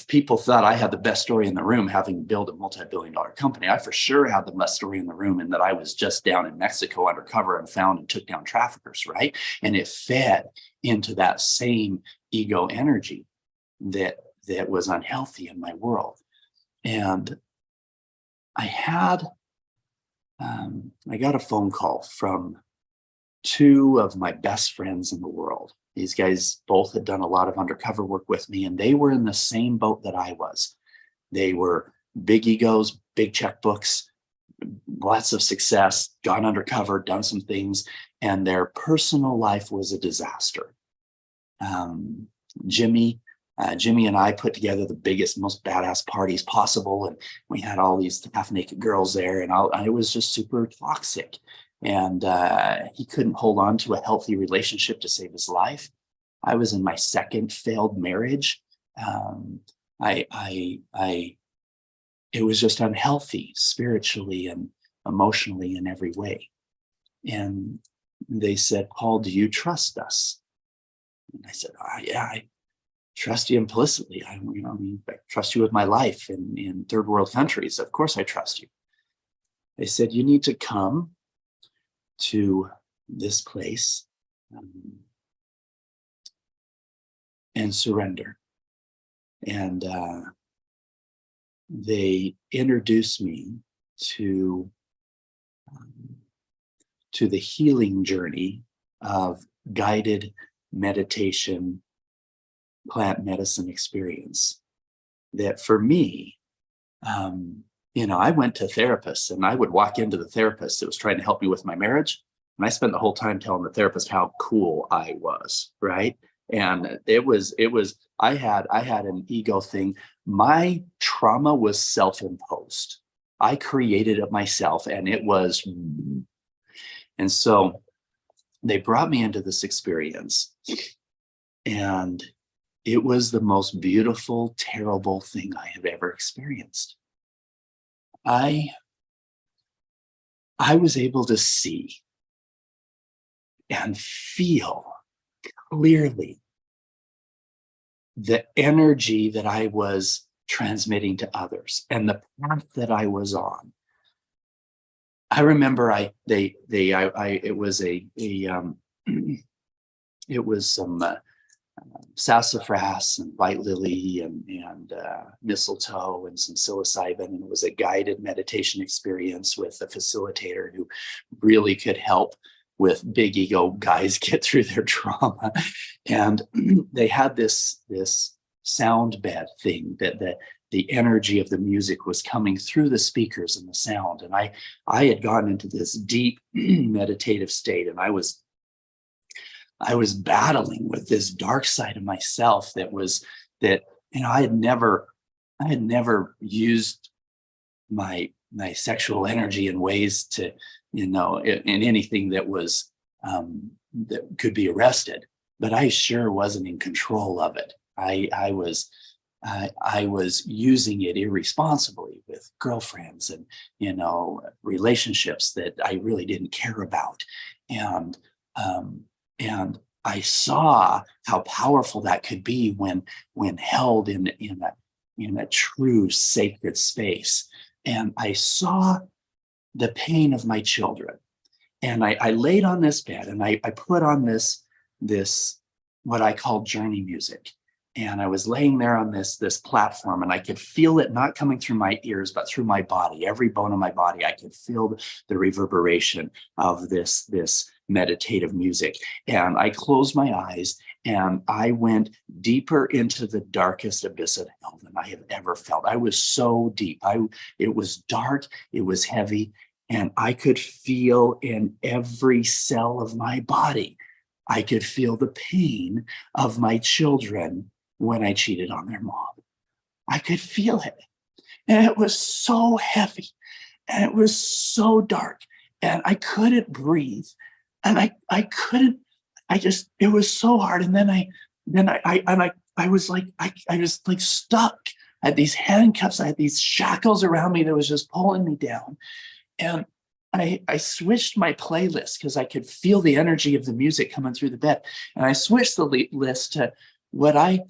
people thought I had the best story in the room, having built a multi-billion-dollar company, I for sure had the best story in the room, in that I was just down in Mexico undercover and found and took down traffickers, right? And it fed into that same ego energy that was unhealthy in my world. And I got a phone call from 2 of my best friends in the world. These guys both had done a lot of undercover work with me, and they were in the same boat that I was. They were big egos, big checkbooks, lots of success, gone undercover, done some things, and their personal life was a disaster. Jimmy and I put together the biggest, most badass parties possible, and we had all these half-naked girls there, and I was just super toxic. And he couldn't hold on to a healthy relationship to save his life. I was in my 2nd failed marriage. It was just unhealthy spiritually and emotionally in every way. And they said, "Paul, do you trust us?" And I said, "Yeah, I trust you implicitly. I trust you with my life in 3rd world countries. Of course I trust you." They said, "You need to come to this place and surrender." And they introduced me to the healing journey of guided meditation, plant medicine experience. That for me, I went to therapists, and I would walk into the therapist that was trying to help me with my marriage, and I spent the whole time telling the therapist how cool I was, right? And I had an ego thing. My trauma was self-imposed. I created it myself, and it was, and so they brought me into this experience, and it was the most beautiful, terrible thing I have ever experienced. I was able to see and feel clearly the energy that I was transmitting to others and the path that I was on. I remember it was some sassafras and white lily and mistletoe and some psilocybin, and it was a guided meditation experience with a facilitator who really could help with big ego guys get through their trauma. And they had this sound bed thing that the energy of the music was coming through the speakers and the sound. And I had gotten into this deep meditative state, and I was battling with this dark side of myself I had never used my sexual energy in ways to, in anything that was that could be arrested, but I sure wasn't in control of it. I was using it irresponsibly with girlfriends and, relationships that I really didn't care about. And I saw how powerful that could be when held in a true sacred space. And I saw the pain of my children. And I laid on this bed and I put on this what I call journey music. And I was laying there on this platform, and I could feel it not coming through my ears, but through my body, every bone of my body. I could feel the reverberation of this meditative music. And I closed my eyes and I went deeper into the darkest abyss of hell than I have ever felt. I was so deep. It was dark, it was heavy, and I could feel in every cell of my body. I could feel the pain of my children when I cheated on their mom. I could feel it. And it was so heavy. And it was so dark. And I couldn't breathe. And it was so hard. And then I was like stuck. I had these handcuffs. I had these shackles around me that was just pulling me down. And I switched my playlist because I could feel the energy of the music coming through the bed. And I switched the list to what I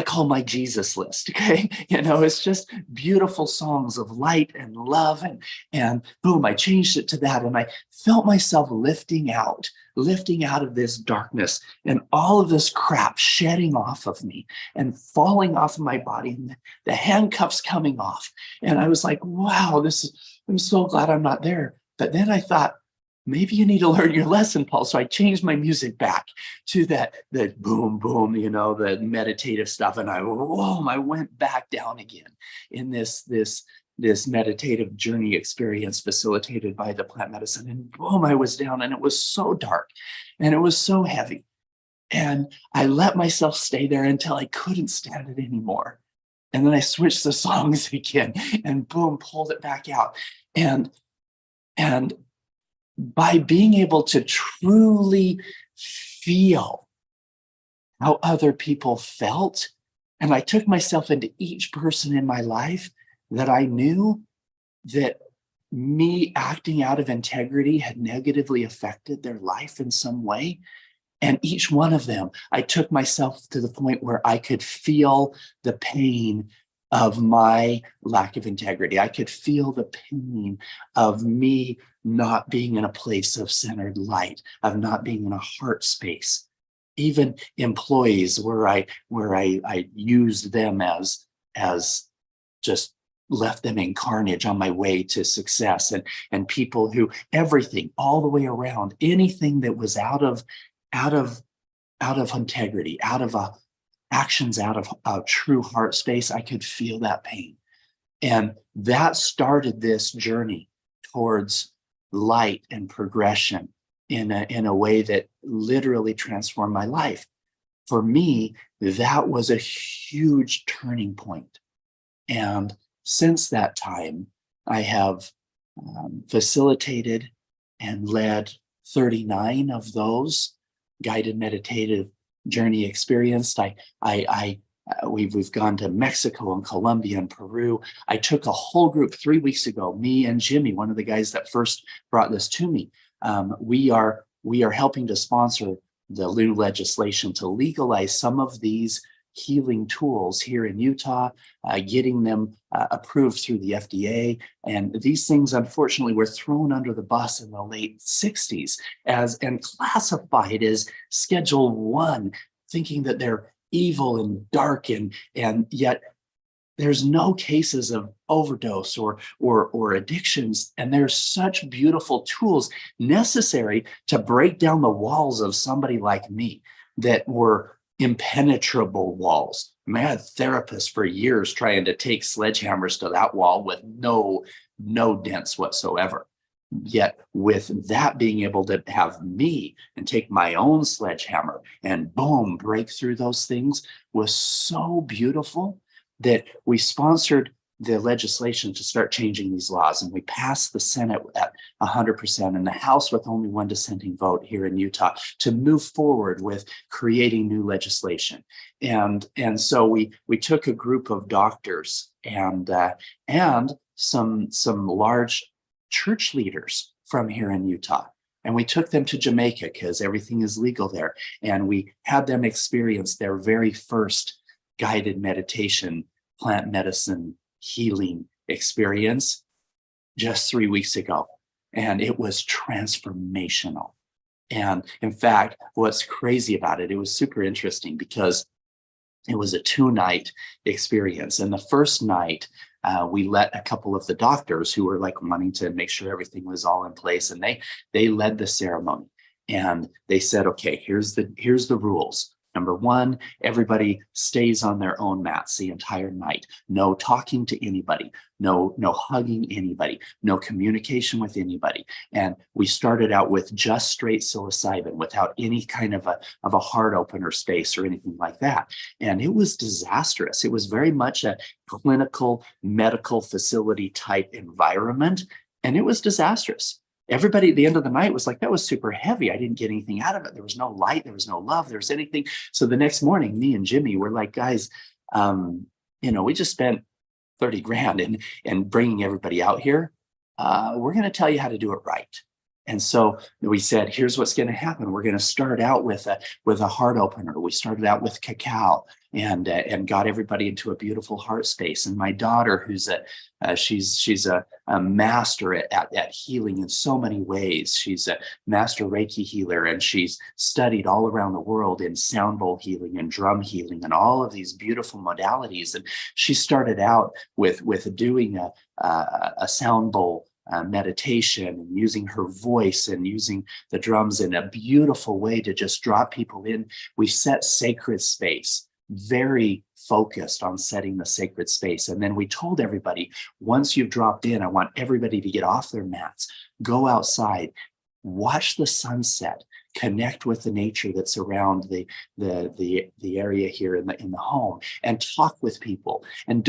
call my Jesus list. Okay. It's just beautiful songs of light and love. And boom, I changed it to that. And I felt myself lifting out of this darkness and all of this crap shedding off of me and falling off of my body and the handcuffs coming off. And I was like, wow, I'm so glad I'm not there. But then I thought, maybe you need to learn your lesson, Paul. So I changed my music back to the boom, boom, the meditative stuff. And I went back down again in this meditative journey experience facilitated by the plant medicine. And boom, I was down, and it was so dark and it was so heavy. And I let myself stay there until I couldn't stand it anymore. And then I switched the songs again and boom, pulled it back out. And by being able to truly feel how other people felt, and I took myself into each person in my life that I knew that me acting out of integrity had negatively affected their life in some way. And each one of them, I took myself to the point where I could feel the pain of my lack of integrity. I could feel the pain of me not being in a place of centered light, of not being in a heart space. Even employees where I used them as just left them in carnage on my way to success, and people who everything all the way around, anything that was out of integrity, out of actions out of a true heart space, I could feel that pain. And that started this journey towards light and progression in a way that literally transformed my life. For me, that was a huge turning point. And since that time, I have facilitated and led 39 of those guided meditative journey experienced. We've gone to Mexico and Colombia and Peru. I took a whole group 3 weeks ago, me and Jimmy, one of the guys that first brought this to me. We are helping to sponsor the new legislation to legalize some of these healing tools here in Utah, getting them approved through the FDA. And these things, unfortunately, were thrown under the bus in the late 60s and classified as Schedule 1, thinking that they're evil and dark, and yet there's no cases of overdose or addictions. And there's such beautiful tools necessary to break down the walls of somebody like me that were impenetrable walls. I mean, I had therapists for years trying to take sledgehammers to that wall with no dents whatsoever. Yet with that, being able to have me and take my own sledgehammer and boom, break through those things was so beautiful that we sponsored the legislation to start changing these laws. And we passed the Senate at 100% and the House with only one dissenting vote here in Utah to move forward with creating new legislation. And so we took a group of doctors and some large church leaders from here in Utah. And we took them to Jamaica because everything is legal there. And we had them experience their very first guided meditation, plant medicine, healing experience just 3 weeks ago. And it was transformational. And in fact, what's crazy about it, it was super interesting because it was a 2-night experience. And the first night, we let a couple of the doctors who were like wanting to make sure everything was all in place, and they led the ceremony. And they said, okay, here's the rules. Number 1, everybody stays on their own mats the entire night. No talking to anybody, no hugging anybody, no communication with anybody. And we started out with just straight psilocybin without any kind of a heart opener space or anything like that. And it was disastrous. It was very much a clinical medical facility type environment, and it was disastrous. Everybody at the end of the night was like, that was super heavy. I didn't get anything out of it. There was no light. There was no love. There was anything. So the next morning, me and Jimmy were like, guys, we just spent 30 grand and bringing everybody out here. We're going to tell you how to do it right. And so we said, here's what's going to happen. We're going to start out with a heart opener. We started out with cacao and got everybody into a beautiful heart space. And my daughter, who's she's a master at healing in so many ways. She's a master Reiki healer, and she's studied all around the world in sound bowl healing and drum healing and all of these beautiful modalities. And she started out with doing a sound bowl meditation and using her voice and using the drums in a beautiful way to just draw people in. We set sacred space, very focused on setting the sacred space. And then we told everybody, once you've dropped in, I want everybody to get off their mats, go outside, watch the sunset, connect with the nature that's around the area here in the home, and talk with people. And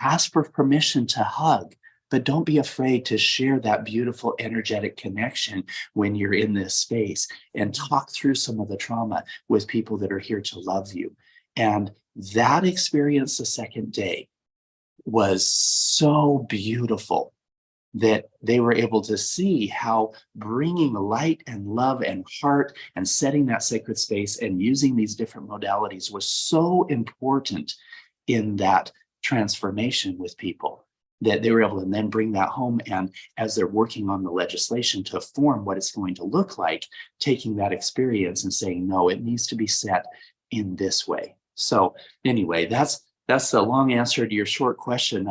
ask for permission to hug. But don't be afraid to share that beautiful energetic connection when you're in this space, and talk through some of the trauma with people that are here to love you. And that experience the second day was so beautiful that they were able to see how bringing light and love and heart and setting that sacred space and using these different modalities was so important in that transformation with people, that they were able to then bring that home. And as they're working on the legislation to form what it's going to look like, taking that experience and saying, no, it needs to be set in this way. So anyway, that's the long answer to your short question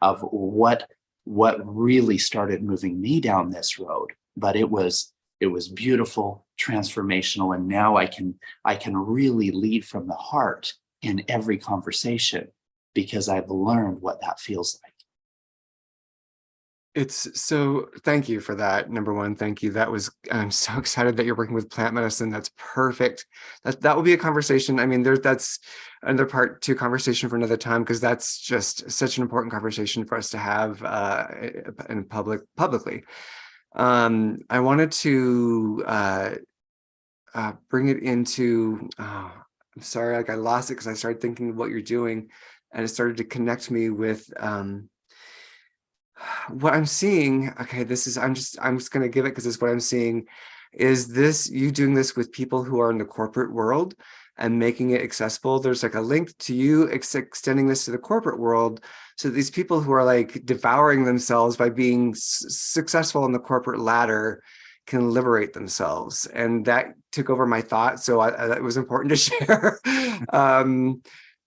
of what really started moving me down this road. But it was beautiful, transformational, and now I can really lead from the heart in every conversation because I've learned what that feels like. Thank you for that. Number one, thank you. I'm so excited that you're working with plant medicine. That's perfect. That will be a conversation. I mean, that's another part 2 conversation for another time, because that's just such an important conversation for us to have in publicly. I wanted to bring it into, I'm sorry, I lost it because I started thinking of what you're doing, and it started to connect me with what I'm seeing. Okay, I'm just going to give it because it's what I'm seeing. Is this you doing this with people who are in the corporate world and making it accessible? There's like a link to you extending this to the corporate world, so these people who are like devouring themselves by being successful in the corporate ladder can liberate themselves. And that took over my thought, so it was important to share.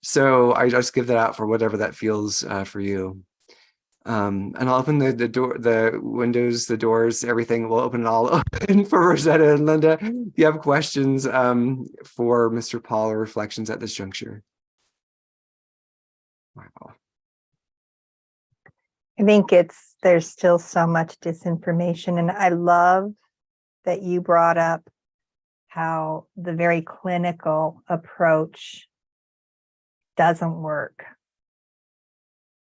So I just give that out for whatever that feels for you. And I'll open the door, the windows, the doors, everything. We'll open it all open for Rosetta and Linda. If you have questions for Mr. Paul or reflections at this juncture. Wow. I think there's still so much disinformation, and I love that you brought up how the very clinical approach doesn't work.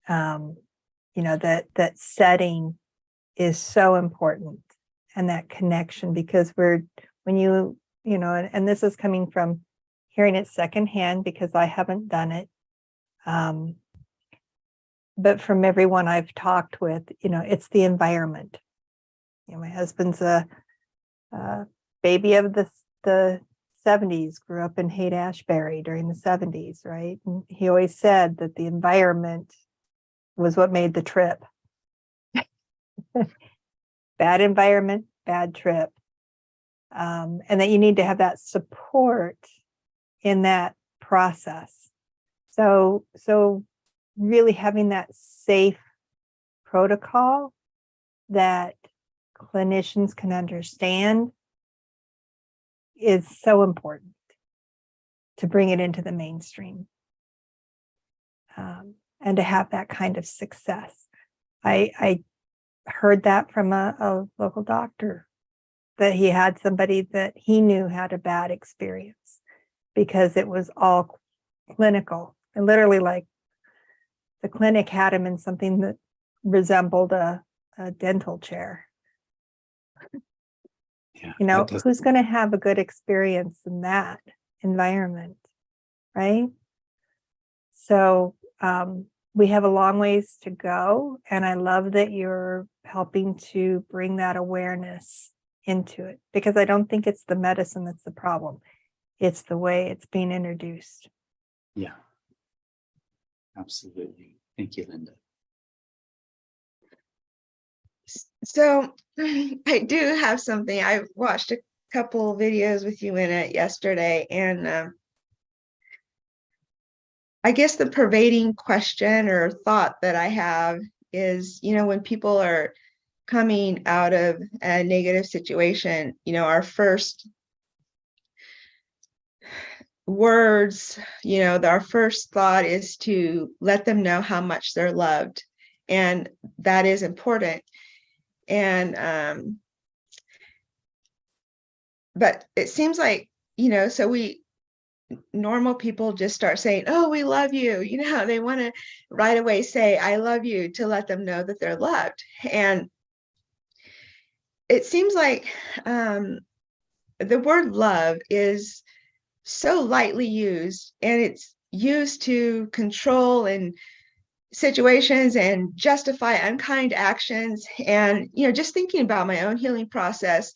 that setting is so important, and that connection, because and this is coming from hearing it secondhand, because I haven't done it. But from everyone I've talked with, it's the environment. My husband's a baby of the 70s, grew up in Haight-Ashbury during the 70s, right? And he always said that the environment was what made the trip. Bad environment, bad trip. And that you need to have that support in that process. So really having that safe protocol that clinicians can understand is so important to bring it into the mainstream, and to have that kind of success. I heard that from a local doctor, that he had somebody that he knew had a bad experience because it was all clinical, and literally, like, the clinic had him in something that resembled a dental chair. Yeah, who's going to have a good experience in that environment, right? So we have a long ways to go, and I love that you're helping to bring that awareness into it, because I don't think it's the medicine that's the problem. It's the way it's being introduced. Yeah, absolutely. Thank you, Linda. So I do have something. I watched a couple videos with you in it yesterday, and I guess the pervading question or thought that I have is, when people are coming out of a negative situation, our first words, our first thought is to let them know how much they're loved, and that is important. And but it seems like, so normal people just start saying, oh, we love you. They want to right away say, I love you, to let them know that they're loved. And it seems like the word love is so lightly used, and it's used to control and situations and justify unkind actions. And, just thinking about my own healing process,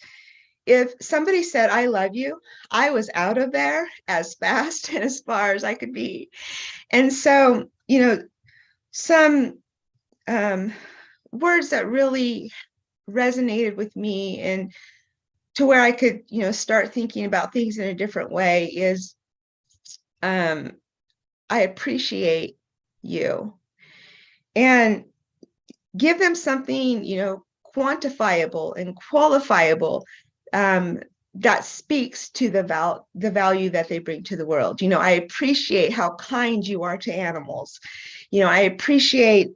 if somebody said, I love you, I was out of there as fast and as far as I could be. And so, some words that really resonated with me, and to where I could, start thinking about things in a different way, is I appreciate you. And give them something, quantifiable and qualifiable, that speaks to the value that they bring to the world. I appreciate how kind you are to animals. I appreciate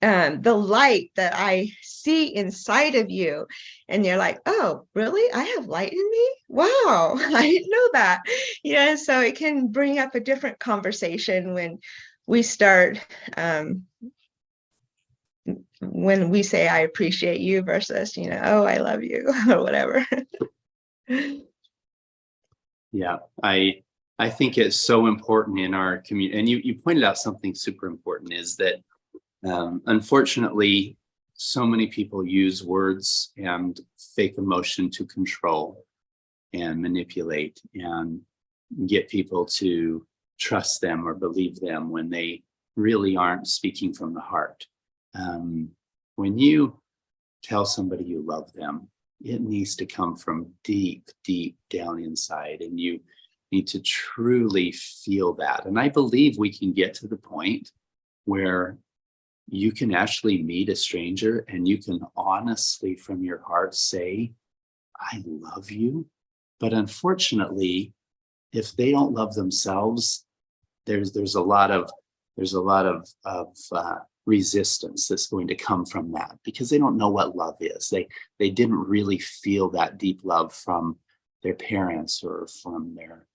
the light that I see inside of you. And you're like, oh, really? I have light in me? Wow, I didn't know that. So it can bring up a different conversation when we start, when we say, I appreciate you, versus, oh, I love you, or whatever. Yeah, I think it's so important in our community. And you pointed out something super important, is that unfortunately, so many people use words and fake emotion to control and manipulate and get people to trust them or believe them when they really aren't speaking from the heart. When you tell somebody you love them, it needs to come from deep, deep down inside, and you need to truly feel that. And I believe we can get to the point where you can actually meet a stranger and you can honestly from your heart say, I love you. But unfortunately, if they don't love themselves, there's a lot of resistance that's going to come from that, because they don't know what love is. They didn't really feel that deep love from their parents or from their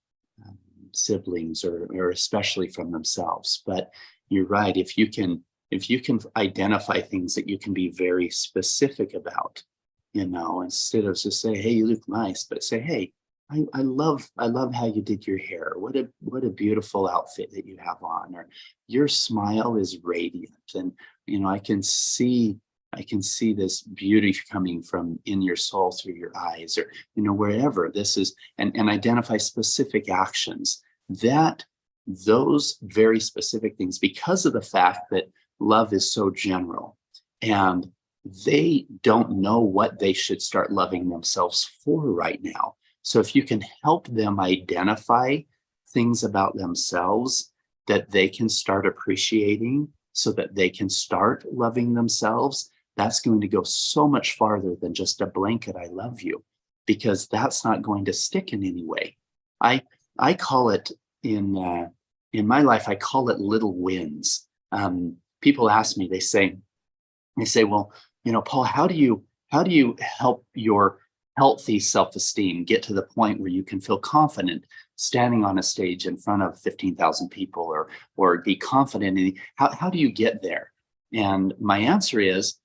siblings, or especially from themselves. But you're right, if you can if you can identify things that you can be very specific about, instead of just say, hey, you look nice, but say, hey, I love how you did your hair. What a beautiful outfit that you have on, or your smile is radiant. And, I can see this beauty coming from in your soul through your eyes, or, wherever this is, and identify specific actions that those very specific things, because of the fact that love is so general and they don't know what they should start loving themselves for right now. So if you can help them identify things about themselves that they can start appreciating so that they can start loving themselves, that's going to go so much farther than just a blanket I love you, because that's not going to stick in any way. I call it in my life, I call it little wins. People ask me, they say, well, Paul, how do you help your healthy self-esteem get to the point where you can feel confident standing on a stage in front of 15,000 people, or be confident in how do you get there? And my answer is,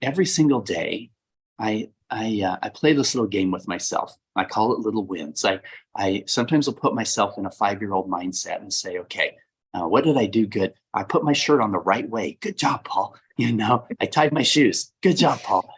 every single day, I play this little game with myself. I call it little wins. I sometimes will put myself in a 5-year-old mindset and say, okay, what did I do good? I put my shirt on the right way. Good job, Paul. I tied my shoes. Good job, Paul.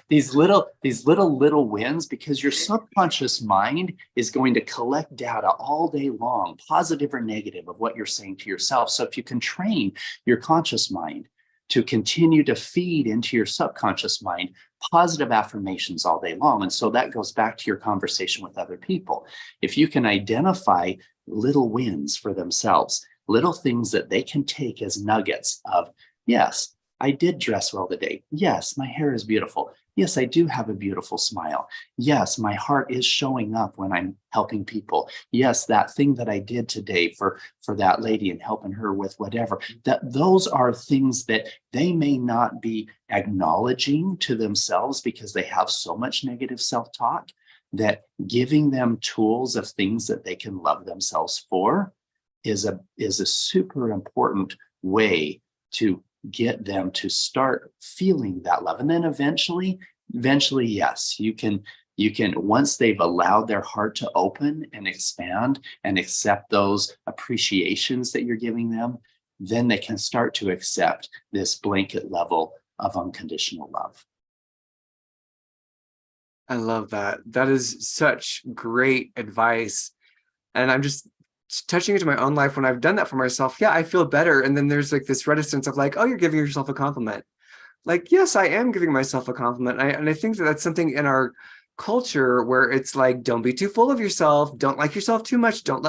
These little wins, because your subconscious mind is going to collect data all day long, positive or negative, of what you're saying to yourself. So if you can train your conscious mind to continue to feed into your subconscious mind positive affirmations all day long. And so that goes back to your conversation with other people. If you can identify little wins for themselves, little things that they can take as nuggets of, yes, I did dress well today. Yes, my hair is beautiful. Yes, I do have a beautiful smile. Yes, my heart is showing up when I'm helping people. Yes, that thing that I did today for that lady and helping her with whatever, that those are things that they may not be acknowledging to themselves because they have so much negative self-talk, that giving them tools of things that they can love themselves for is a super important way to get them to start feeling that love. And then eventually, yes, you can, once they've allowed their heart to open and expand and accept those appreciations that you're giving them, then they can start to accept this blanket level of unconditional love. I love that. That is such great advice. And I'm just touching into my own life. When I've done that for myself, yeah, I feel better. And then there's like this reticence of like, oh, you're giving yourself a compliment. Like, yes, I am giving myself a compliment. And I think that that's something in our culture where it's like, don't be too full of yourself. Don't like yourself too much. Don't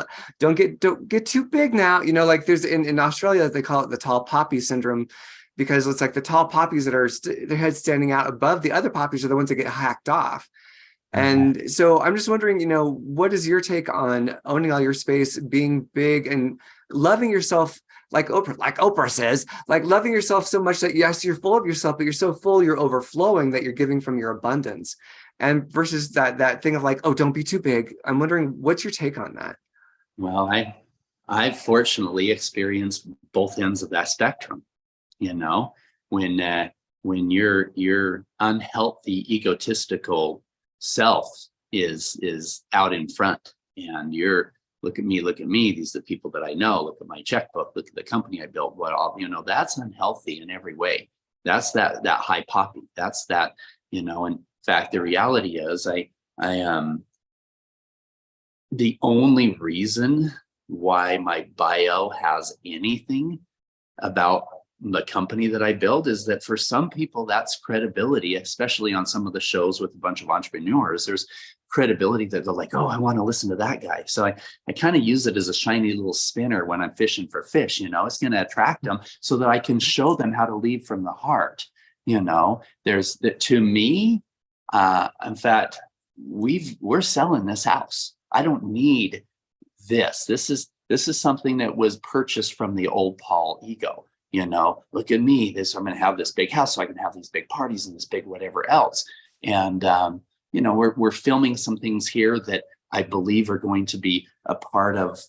get too big now. Like there's in Australia, they call it the tall poppy syndrome, because it's like the tall poppies that are their heads standing out above the other poppies are the ones that get hacked off. And so I'm just wondering, what is your take on owning all your space, being big and loving yourself, like Oprah says, like loving yourself so much that yes, you're full of yourself, but you're so full, you're overflowing, that you're giving from your abundance, and versus that thing of like, oh, don't be too big. I'm wondering, what's your take on that? Well, I've fortunately experienced both ends of that spectrum. When your unhealthy, egotistical self is out in front, and you're look at me, these are the people that I know, look at my checkbook, look at the company I built, that's unhealthy in every way. That's that high poppy. That's that, in fact, the reality is I the only reason why my bio has anything about the company that I build is that for some people that's credibility, especially on some of the shows with a bunch of entrepreneurs. There's credibility that they're like, oh, I want to listen to that guy. So I kind of use it as a shiny little spinner when I'm fishing for fish. It's going to attract them so that I can show them how to lead from the heart. There's that to me. In fact, we're selling this house. I don't need this. This is something that was purchased from the old Paul ego. Look at me. I'm going to have this big house so I can have these big parties and this big whatever else. And, we're filming some things here that I believe are going to be a part of,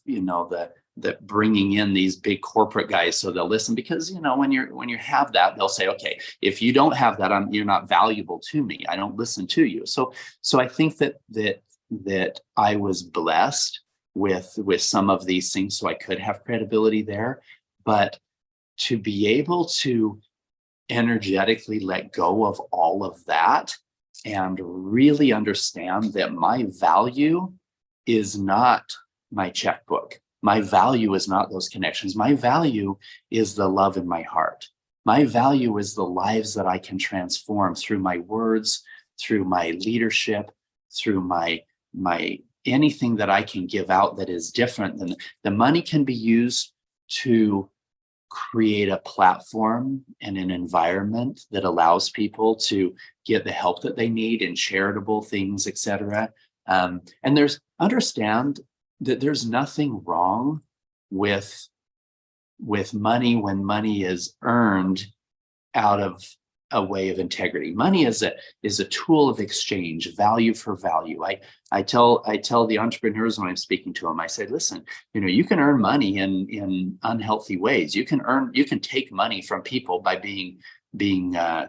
that bringing in these big corporate guys so they'll listen, because when you have that, they'll say, okay, if you don't have that, you're not valuable to me. I don't listen to you. So I think that I was blessed with some of these things, so I could have credibility there. But to be able to energetically let go of all of that and really understand that my value is not my checkbook. My value is not those connections. My value is the love in my heart. My value is the lives that I can transform through my words, through my leadership, through my anything that I can give out that is different than the money can be used to create a platform and an environment that allows people to get the help that they need in charitable things, etc. And understand that there's nothing wrong with money when money is earned out of a way of integrity. Money is a tool of exchange, value for value. I tell the entrepreneurs when I'm speaking to them, I say, listen, you can earn money in unhealthy ways. You can take money from people by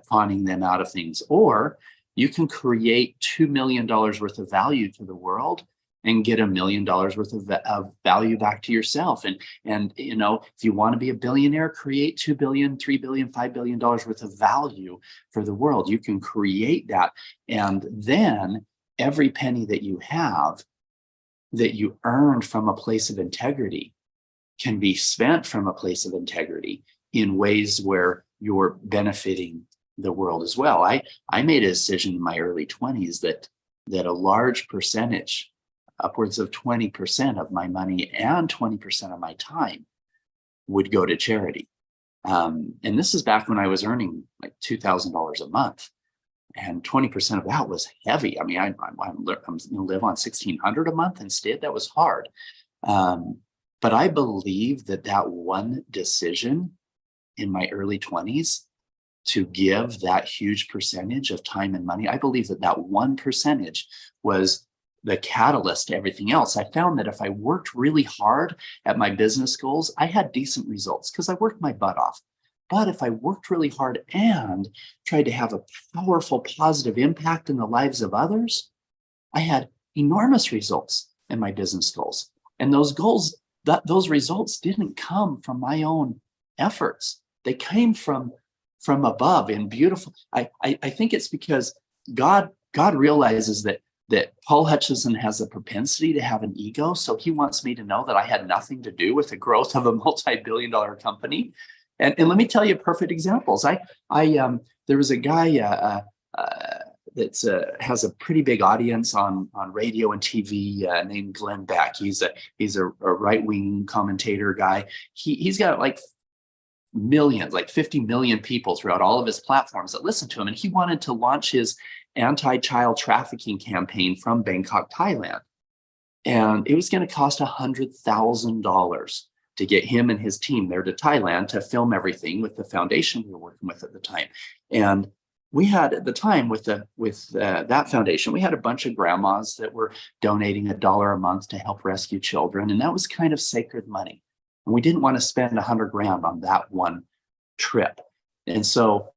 conning them out of things, or you can create $2 million worth of value to the world and get $1 million worth of value back to yourself. And if you want to be a billionaire, create $2 billion, $3 billion, $5 billion worth of value for the world. You can create that. And then every penny that you have that you earned from a place of integrity can be spent from a place of integrity in ways where you're benefiting the world as well. I made a decision in my early 20s that a large percentage, upwards of 20% of my money and 20% of my time would go to charity. And this is back when I was earning like $2,000 a month, and 20% of that was heavy. I mean, I'm going to live on $1,600 a month instead. That was hard. But I believe that one decision in my early 20s to give that huge percentage of time and money, I believe that one percentage was the catalyst to everything else. I found that if I worked really hard at my business goals, I had decent results because I worked my butt off. But if I worked really hard and tried to have a powerful, positive impact in the lives of others, I had enormous results in my business goals. And those results didn't come from my own efforts. They came from above in beautiful. I think it's because God realizes that Paul Hutchinson has a propensity to have an ego. So he wants me to know that I had nothing to do with the growth of a multi-billion-dollar company. And let me tell you perfect examples. There was a guy that has a pretty big audience on radio and TV named Glenn Beck. He's a right-wing commentator guy. He's got like millions, like 50 million people throughout all of his platforms that listen to him. And he wanted to launch his anti-child trafficking campaign from Bangkok, Thailand. And it was going to cost $100,000 to get him and his team there to Thailand to film everything with the foundation we were working with at the time. And we had at the time with that foundation, we had a bunch of grandmas that were donating $1 a month to help rescue children. And that was kind of sacred money. And we didn't want to spend $100,000 on that one trip. And so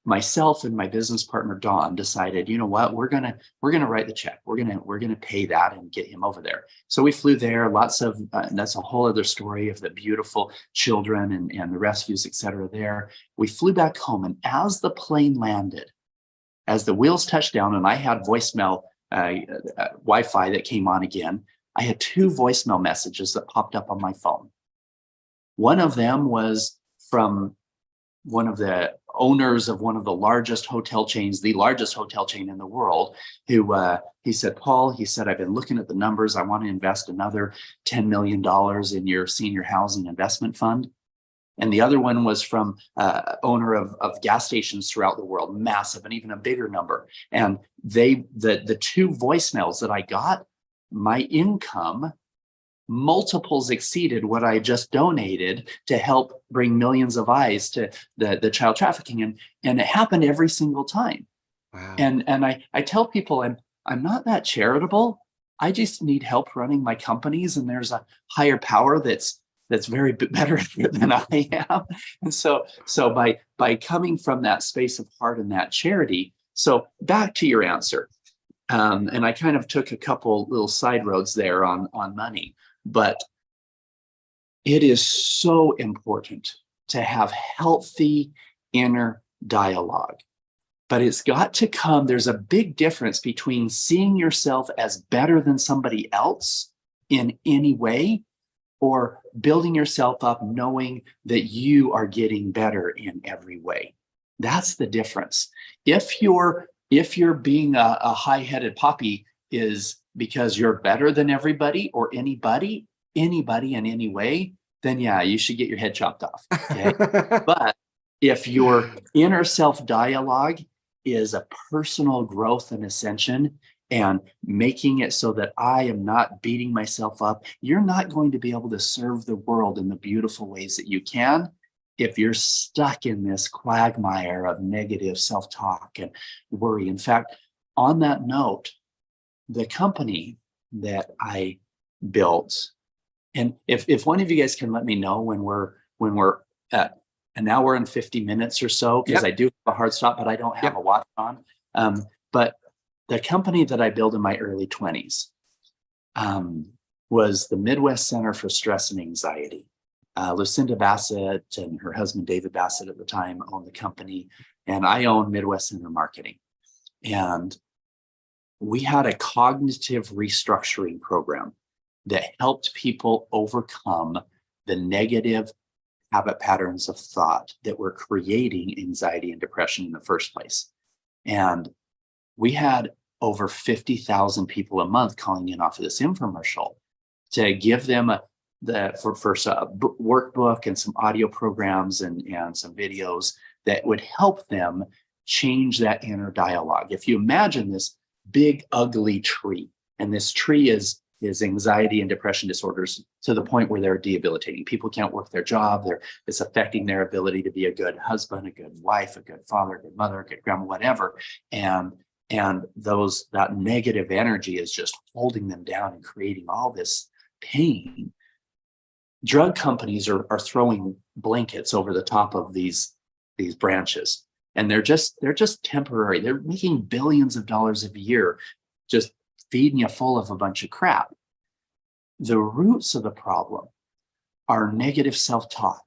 myself and my business partner, Dawn, decided, you know what, we're gonna write the check. We're gonna pay that and get him over there. So we flew there, lots of, and that's a whole other story of the beautiful children and the rescues, et cetera there. We flew back home, and as the plane landed, as the wheels touched down, and I had voicemail, Wi-Fi that came on again, I had 2 voicemail messages that popped up on my phone. One of them was from one of the owners of one of the largest hotel chains, the largest hotel chain in the world, who he said, Paul, he said, I've been looking at the numbers. I want to invest another $10 million in your senior housing investment fund. And the other one was from owner of gas stations throughout the world, massive, and even a bigger number. And the 2 voicemails that I got, my income multiples exceeded what I just donated to help bring millions of eyes to the child trafficking. And it happened every single time. Wow. And I tell people I'm not that charitable. I just need help running my companies. And there's a higher power that's that's very better than I am. And so by coming from that space of heart and that charity, so back to your answer. And I kind of took a couple little side roads there on money, but it is so important to have healthy inner dialogue. But it's got to come, there's a big difference between seeing yourself as better than somebody else in any way, or building yourself up knowing that you are getting better in every way. That's the difference. If you're being a high-headed puppy is because you're better than everybody or anybody in any way, then yeah, you should get your head chopped off. Okay? But if your inner self-dialogue is a personal growth and ascension and making it so that I am not beating myself up, you're not going to be able to serve the world in the beautiful ways that you can if you're stuck in this quagmire of negative self-talk and worry. In fact, on that note, the company that I built, and if one of you guys can let me know when we're at an hour and 50 minutes or so, because I do have a hard stop, but I don't have a watch on. But the company that I built in my early 20s was the Midwest Center for Stress and Anxiety. Lucinda Bassett and her husband, David Bassett, at the time owned the company, and I own Midwest Center Marketing. And we had a cognitive restructuring program that helped people overcome the negative habit patterns of thought that were creating anxiety and depression in the first place. And we had over 50,000 people a month calling in off of this infomercial to give them workbook and some audio programs and some videos that would help them change that inner dialogue. If you imagine this big, ugly tree, and this tree is anxiety and depression disorders to the point where they're debilitating. People can't work their job. It's affecting their ability to be a good husband, a good wife, a good father, a good mother, a good grandma, whatever. And that negative energy is just holding them down and creating all this pain. Drug companies are throwing blankets over the top of these branches, and they're just temporary. They're making billions of dollars a year, just feeding you full of a bunch of crap. The roots of the problem are negative self-talk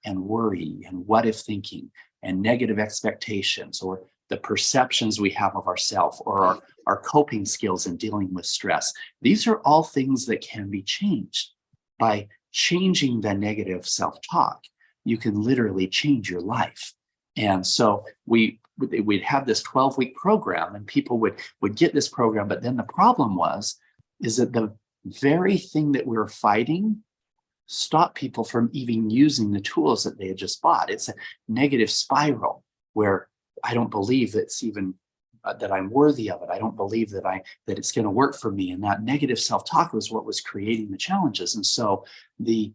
and worry and what if thinking and negative expectations, or the perceptions we have of ourselves, or our coping skills in dealing with stress. These are all things that can be changed. By changing the negative self-talk, you can literally change your life. And so we'd have this 12-week program, and people would get this program. But then the problem is that the very thing that we were fighting stopped people from even using the tools that they had just bought. It's a negative spiral where I don't believe it's even that I'm worthy of it. I don't believe that it's going to work for me. And that negative self-talk was what was creating the challenges. And so we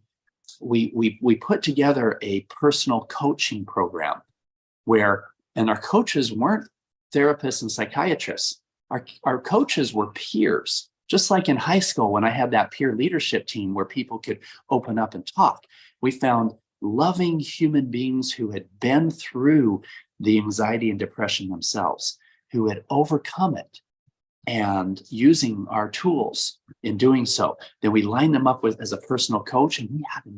put together a personal coaching program and our coaches weren't therapists and psychiatrists. Our coaches were peers, just like in high school when I had that peer leadership team where people could open up and talk. We found loving human beings who had been through the anxiety and depression themselves, who had overcome it, and using our tools in doing so. Then we lined them up as a personal coach, and we had a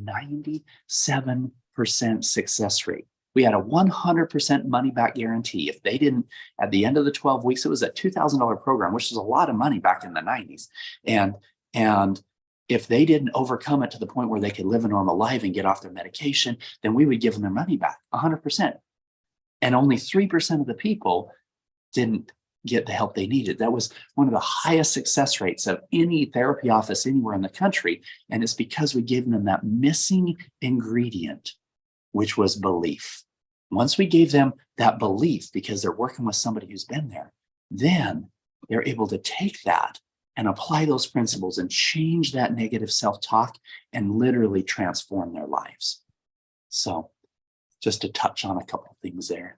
97% success rate. We had a 100% money back guarantee. If they didn't, at the end of the 12 weeks, it was a $2,000 program, which was a lot of money back in the 90s. And if they didn't overcome it to the point where they could live a normal life and get off their medication, then we would give them their money back 100%. And only 3% of the people didn't get the help they needed. That was one of the highest success rates of any therapy office anywhere in the country. And it's because we gave them that missing ingredient, which was belief. Once we gave them that belief, because they're working with somebody who's been there, then they're able to take that and apply those principles and change that negative self-talk and literally transform their lives. So just to touch on a couple of things there.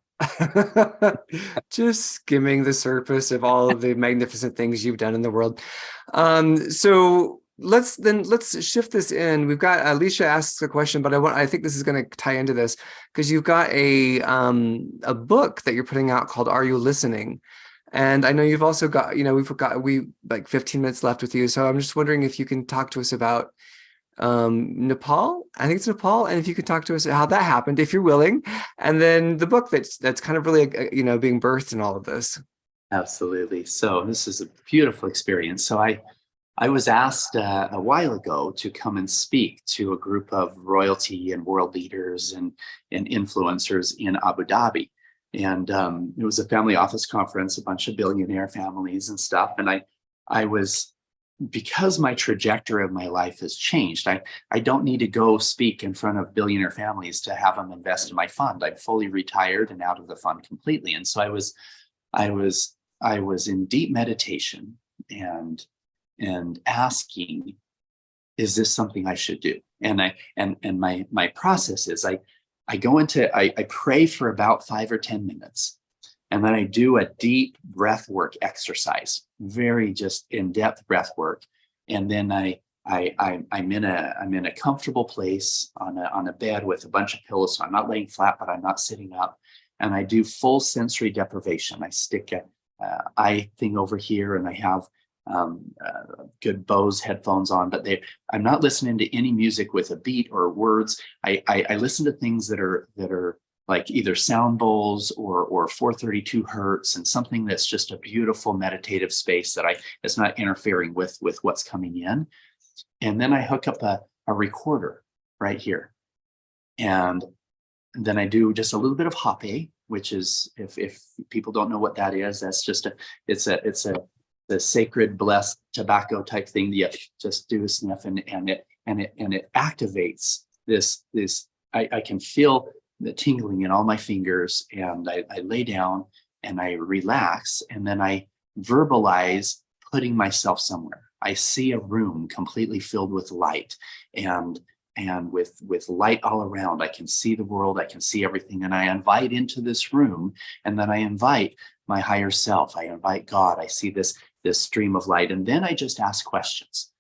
Just skimming the surface of all of the magnificent things you've done in the world. So let's shift this in. We've got Alicia asks a question, but I think this is going to tie into this because you've got a book that you're putting out called Are You Listening? And I know you've also got, we like 15 minutes left with you. So I'm just wondering if you can talk to us about Nepal. I think it's Nepal. And if you could talk to us how that happened, if you're willing, and then the book that's kind of really, being birthed in all of this. Absolutely. So this is a beautiful experience. So I was asked a while ago to come and speak to a group of royalty and world leaders and influencers in Abu Dhabi. And it was a family office conference, a bunch of billionaire families and stuff. And I was, because my trajectory of my life has changed, I don't need to go speak in front of billionaire families to have them invest in my fund. I'm fully retired and out of the fund completely. And so I was in deep meditation and asking, is this something I should do? And my process is I pray for about 5 or 10 minutes, and then I do a deep breath work exercise, very just in-depth breath work. And then I'm in a comfortable place on a bed with a bunch of pillows. So I'm not laying flat, but I'm not sitting up. And I do full sensory deprivation. I stick a eye thing over here, and I have good Bose headphones on, but I'm not listening to any music with a beat or words. I listen to things that are like either sound bowls or 432 hertz, and something that's just a beautiful meditative space that's not interfering with what's coming in. And then I hook up a recorder right here, and then I do just a little bit of hape, which is, if people don't know what that is, that's just it's a sacred blessed tobacco type thing. You just do a sniff, and it activates this. I can feel the tingling in all my fingers, and I lay down and I relax, and then I verbalize putting myself somewhere. I see a room completely filled with light, and with light all around. I can see the world, I can see everything, and I invite into this room, and then I invite my higher self, I invite God. I see this stream of light, and then I just ask questions,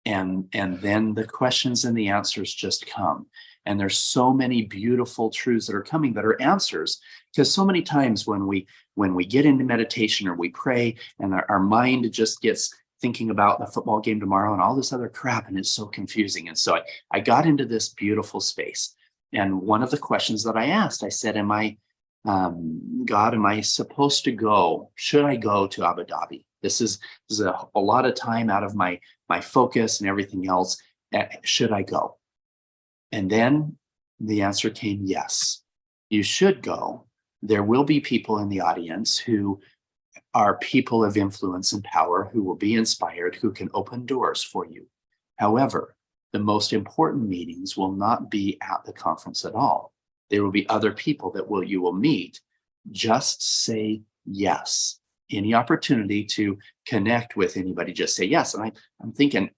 and then the questions and the answers just come. And there's so many beautiful truths that are coming that are answers, because so many times when we get into meditation or we pray, and our mind just gets thinking about the football game tomorrow and all this other crap, and it's so confusing. And so I got into this beautiful space, and one of the questions that I asked, I said, God, am I supposed to go? Should I go to Abu Dhabi? This is a lot of time out of my focus and everything else. Should I go? And then the answer came, yes, you should go. There will be people in the audience who are people of influence and power, who will be inspired, who can open doors for you. However, the most important meetings will not be at the conference at all. There will be other people that you will meet. Just say yes. Any opportunity to connect with anybody, just say yes. And I'm thinking,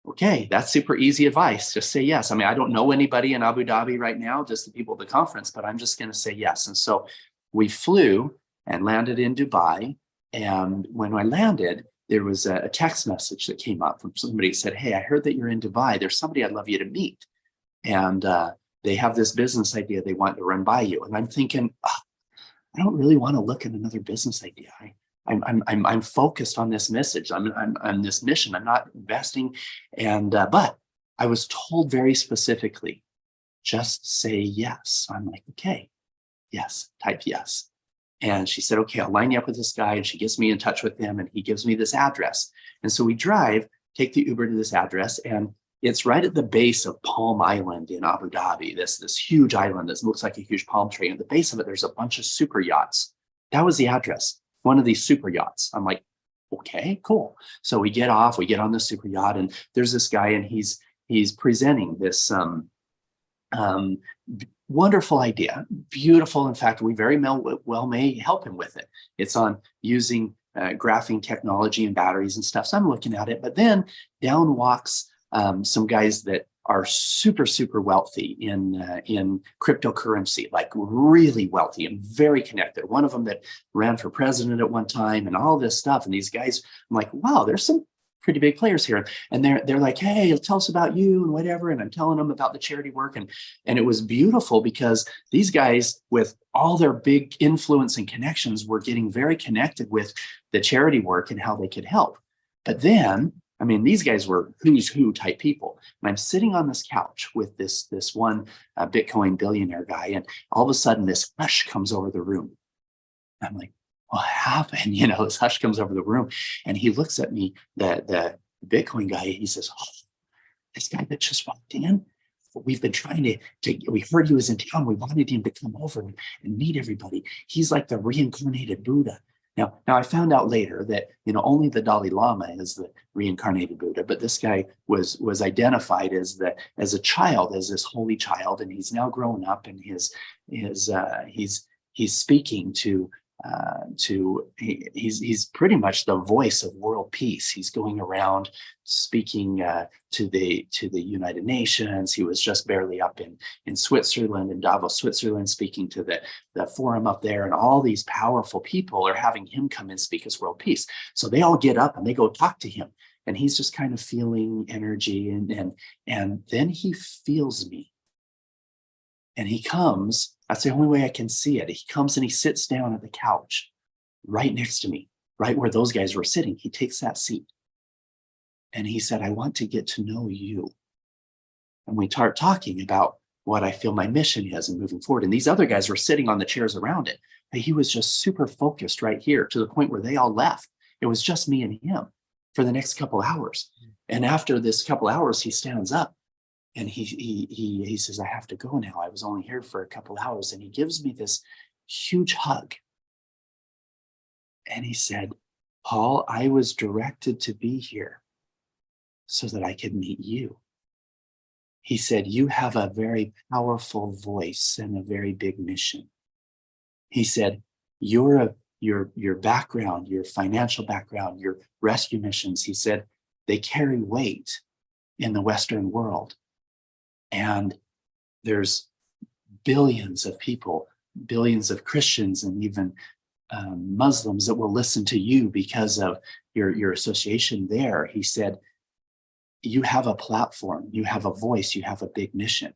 okay, that's super easy advice. Just say yes. I mean, I don't know anybody in Abu Dhabi right now, just the people at the conference, but I'm just going to say yes. And so we flew and landed in Dubai. And when I landed, there was a text message that came up from somebody who said, hey, I heard that you're in Dubai. There's somebody I'd love you to meet. And they have this business idea they want to run by you. And I'm thinking, I don't really want to look at another business idea. I'm focused on this message. I'm on this mission. I'm not investing. And but I was told very specifically, just say yes. I'm like, okay, yes, type yes. And she said, okay, I'll line you up with this guy. And she gets me in touch with him, and he gives me this address. And so we take the Uber to this address, and it's right at the base of Palm Island in Abu Dhabi, this huge island that looks like a huge palm tree. And at the base of it, there's a bunch of super yachts. That was the address, one of these super yachts. I'm like, okay, cool. So we get off, we get on the super yacht, and there's this guy, and he's presenting this wonderful idea, beautiful. In fact, we very well may help him with it. It's on using graphene technology and batteries and stuff. So I'm looking at it, but then down walks some guys that are super, super wealthy in cryptocurrency, like really wealthy and very connected. One of them that ran for president at one time and all this stuff. And these guys, I'm like, wow, there's some pretty big players here. And they're like, hey, tell us about you and whatever. And I'm telling them about the charity work. And it was beautiful because these guys, with all their big influence and connections, were getting very connected with the charity work and how they could help. But then, I mean, these guys were who's who type people. And I'm sitting on this couch with this one Bitcoin billionaire guy. And all of a sudden this hush comes over the room. I'm like, what happened? You know, this hush comes over the room, and he looks at me, the Bitcoin guy, he says, oh, this guy that just walked in, we've been trying to we heard he was in town. We wanted him to come over and meet everybody. He's like the reincarnated Buddha. Now I found out later that, you know, only the Dalai Lama is the reincarnated Buddha, but this guy was identified as a child, as this holy child, and he's now grown up, and he's speaking he's pretty much the voice of world peace. He's going around speaking to the United Nations. He was just barely up in Switzerland, in Davos, Switzerland, speaking to the forum up there, and all these powerful people are having him come and speak as world peace. So they all get up and they go talk to him, and he's just kind of feeling energy, and then he feels me. And he comes, that's the only way I can see it. He comes and he sits down at the couch right next to me, right where those guys were sitting. He takes that seat. And he said, I want to get to know you. And we start talking about what I feel my mission is and moving forward. And these other guys were sitting on the chairs around it. But he was just super focused right here, to the point where they all left. It was just me and him for the next couple hours. And after this couple hours, he stands up. And he says, I have to go now. I was only here for a couple hours. And he gives me this huge hug. And he said, Paul, I was directed to be here so that I could meet you. He said, you have a very powerful voice and a very big mission. He said, your background, your financial background, your rescue missions, he said, they carry weight in the Western world. And there's billions of people, billions of Christians, and even Muslims that will listen to you because of your association there. He said, you have a platform, you have a voice, you have a big mission.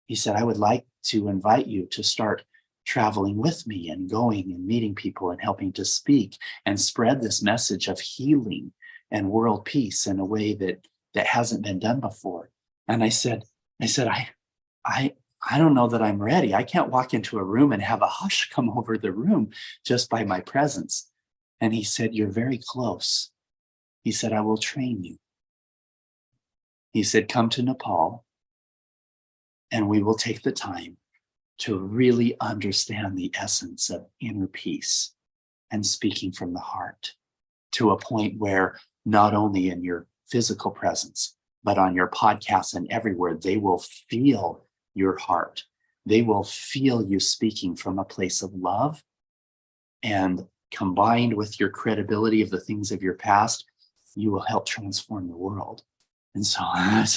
He said, I would like to invite you to start traveling with me and going and meeting people and helping to speak and spread this message of healing and world peace in a way that hasn't been done before. And I said, I don't know that I'm ready. I can't walk into a room and have a hush come over the room just by my presence. And he said, you're very close. He said, I will train you. He said, come to Nepal and we will take the time to really understand the essence of inner peace and speaking from the heart, to a point where not only in your physical presence, but on your podcasts and everywhere, they will feel your heart. They will feel you speaking from a place of love, and combined with your credibility of the things of your past, you will help transform the world. And so I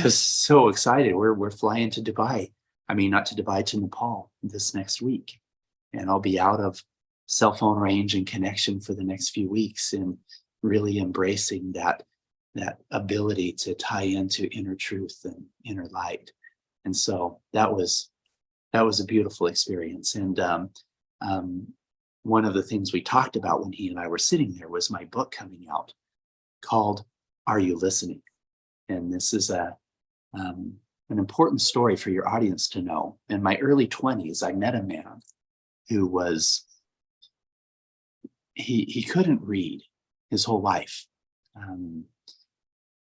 was so excited. We're flying to Dubai. I mean, not to Dubai, to Nepal this next week. And I'll be out of cell phone range and connection for the next few weeks, and really embracing that ability to tie into inner truth and inner light. And so that was a beautiful experience. And one of the things we talked about when he and I were sitting there was my book coming out called Are You Listening? And this is an important story for your audience to know. In my early 20s, I met a man who was, he couldn't read his whole life.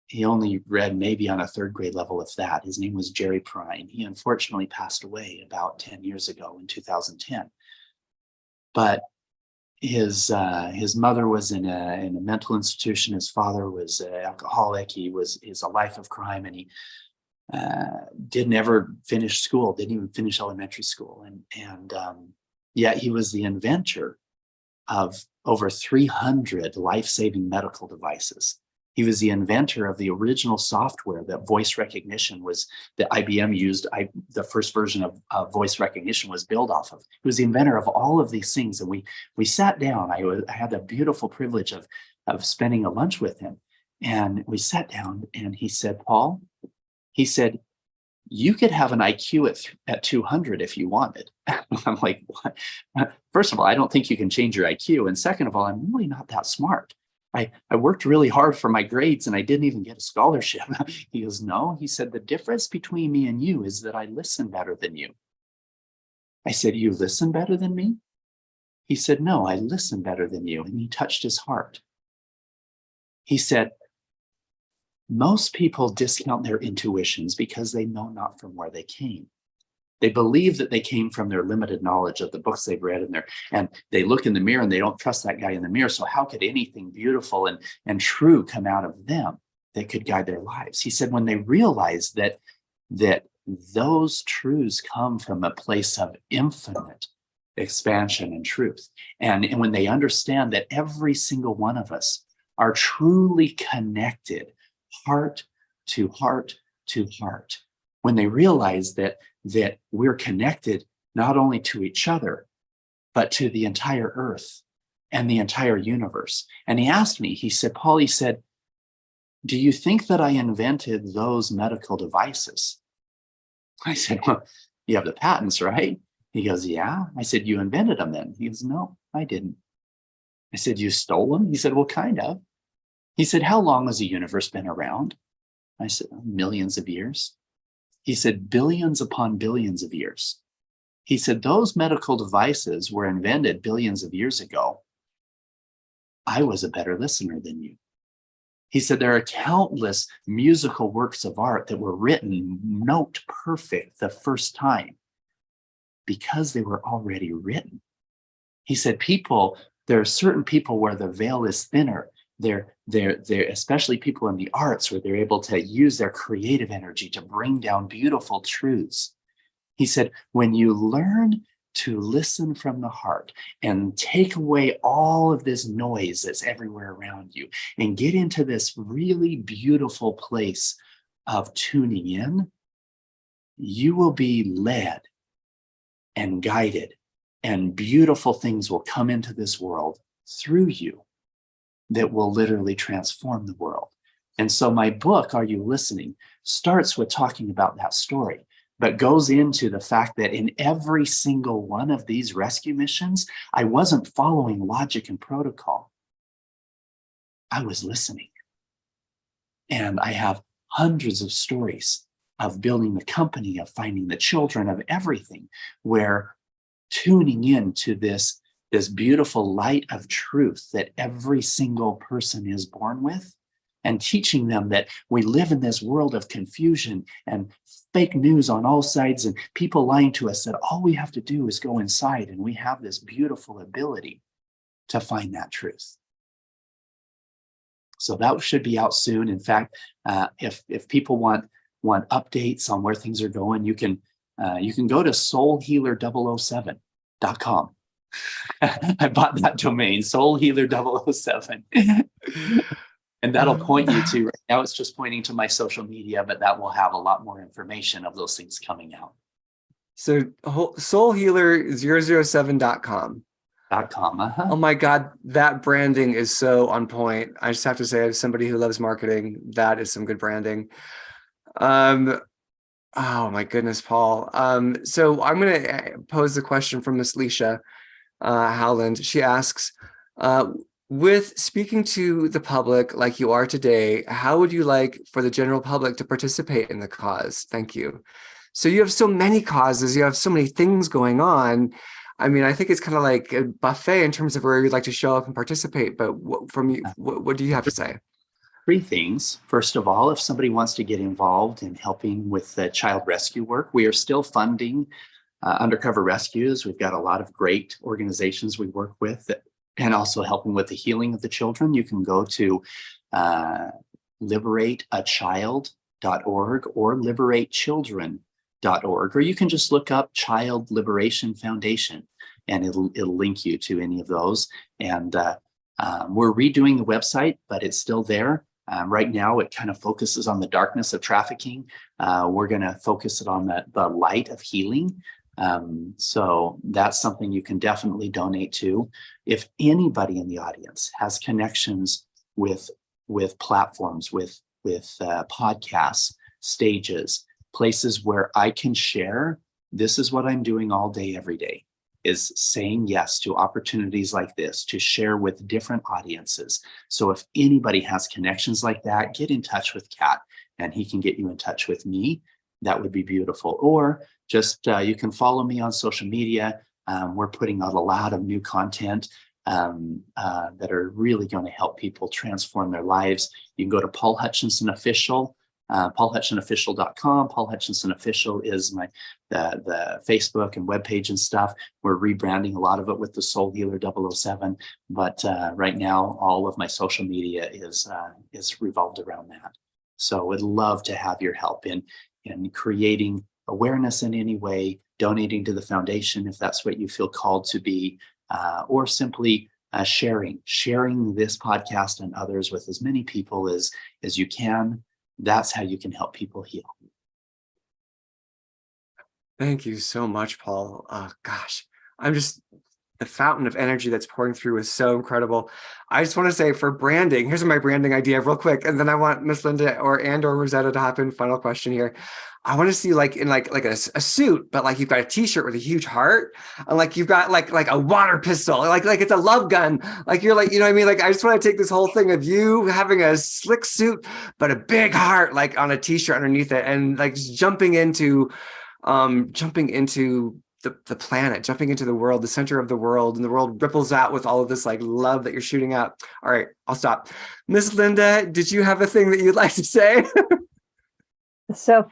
He only read maybe on a third grade level, if that. His name was Jerry Prine. He unfortunately passed away about 10 years ago in 2010. But his mother was in a mental institution. His father was an alcoholic. He is a life of crime, and he didn't ever finish school, didn't even finish elementary school. And yet he was the inventor of over 300 life-saving medical devices. He was the inventor of the original software that voice recognition was, that IBM used. The first version of voice recognition was built off of. He was the inventor of all of these things. And we sat down. I had the beautiful privilege of spending a lunch with him. And we sat down and he said, Paul, he said, you could have an IQ at 200 if you wanted. I'm like, what? First of all, I don't think you can change your IQ. And second of all, I'm really not that smart. I worked really hard for my grades and I didn't even get a scholarship. He goes, no, he said, the difference between me and you is that I listen better than you. I said, you listen better than me? He said, no, I listen better than you. And he touched his heart. He said, most people discount their intuitions because they know not from where they came. They believe that they came from their limited knowledge of the books they've read and they look in the mirror and they don't trust that guy in the mirror. So how could anything beautiful and true come out of them that could guide their lives? He said, when they realize that those truths come from a place of infinite expansion and truth, and when they understand that every single one of us are truly connected heart to heart to heart, when they realize that we're connected not only to each other, but to the entire earth and the entire universe. And he asked me, he said, Paul, he said, do you think that I invented those medical devices? I said, well, you have the patents, right? He goes, yeah. I said, you invented them then? He goes, no, I didn't. I said, you stole them? He said, well, kind of. He said, how long has the universe been around? I said, millions of years. He said, billions upon billions of years. He said, those medical devices were invented billions of years ago. I was a better listener than you. He said, there are countless musical works of art that were written note perfect the first time because they were already written. He said, there are certain people where the veil is thinner. They're especially people in the arts where they're able to use their creative energy to bring down beautiful truths. He said, when you learn to listen from the heart and take away all of this noise that's everywhere around you and get into this really beautiful place of tuning in, you will be led and guided, and beautiful things will come into this world through you that will literally transform the world. And so my book, Are You Listening?, starts with talking about that story, but goes into the fact that in every single one of these rescue missions, I wasn't following logic and protocol. I was listening. And I have hundreds of stories of building the company, of finding the children, of everything, where tuning into this beautiful light of truth that every single person is born with, and teaching them that we live in this world of confusion and fake news on all sides and people lying to us, that all we have to do is go inside and we have this beautiful ability to find that truth. So that should be out soon. In fact, if people want updates on where things are going, you can go to soulhealer007.com. I bought that domain, soulhealer007. And that'll point you to, right now it's just pointing to my social media, but that will have a lot more information of those things coming out. So soulhealer007.com. .com. Oh my God, that branding is so on point. I just have to say, as somebody who loves marketing, that is some good branding. Oh my goodness, Paul. So I'm going to pose the question from Miss Leisha Howland. She asks, with speaking to the public like you are today, how would you like for the general public to participate in the cause? Thank you. So you have so many causes, you have so many things going on. I mean, I think it's kind of like a buffet in terms of where you'd like to show up and participate, but what do you have to say? Three things. First of all, if somebody wants to get involved in helping with the child rescue work, we are still funding undercover rescues. We've got a lot of great organizations we work with and also helping with the healing of the children. You can go to liberateachild.org or liberatechildren.org, or you can just look up Child Liberation Foundation and it'll link you to any of those. And we're redoing the website, but it's still there. Right now, it kind of focuses on the darkness of trafficking. We're going to focus it on the light of healing. So that's something you can definitely donate to. If anybody in the audience has connections with with platforms, with podcasts, stages, places where I can share. This is what I'm doing all day, every day, is saying yes to opportunities like this, to share with different audiences. So if anybody has connections like that, get in touch with Kat and he can get you in touch with me. That would be beautiful. Or just you can follow me on social media. We're putting out a lot of new content that are really going to help people transform their lives. You can go to Paul Hutchinson Official, paulhutchinsonofficial.com. Paul Hutchinson Official is the Facebook and webpage and stuff. We're rebranding a lot of it with the Soul Healer 007, but right now all of my social media is revolved around that. So I'd love to have your help in creating awareness in any way, donating to the foundation if that's what you feel called to be, or simply sharing this podcast and others with as many people as you can. That's how you can help people heal. Thank you so much, Paul. Gosh, the fountain of energy that's pouring through is so incredible. I just want to say, for branding, here's my branding idea real quick, and then I want Miss Linda or Rosetta to hop in. Final question here. I want to see like a suit, but like you've got a t-shirt with a huge heart, and like you've got like a water pistol, like it's a love gun. Like you're like, you know what I mean? Like I just want to take this whole thing of you having a slick suit, but a big heart, like on a t-shirt underneath it, and like just jumping into the planet, jumping into the world, the center of the world, and the world ripples out with all of this like love that you're shooting out. All right, I'll stop. Miss Linda, did you have a thing that you'd like to say? So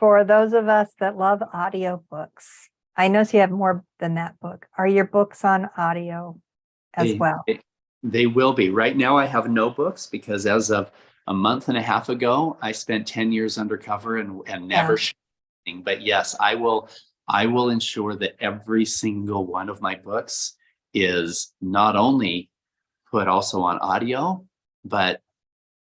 for those of us that love audiobooks, I know you have more than that book. Are your books on audio as well? They will be. Right now I have no books because as of a month and a half ago, I spent 10 years undercover and never shared anything. But yes, I will ensure that every single one of my books is not only put also on audio, but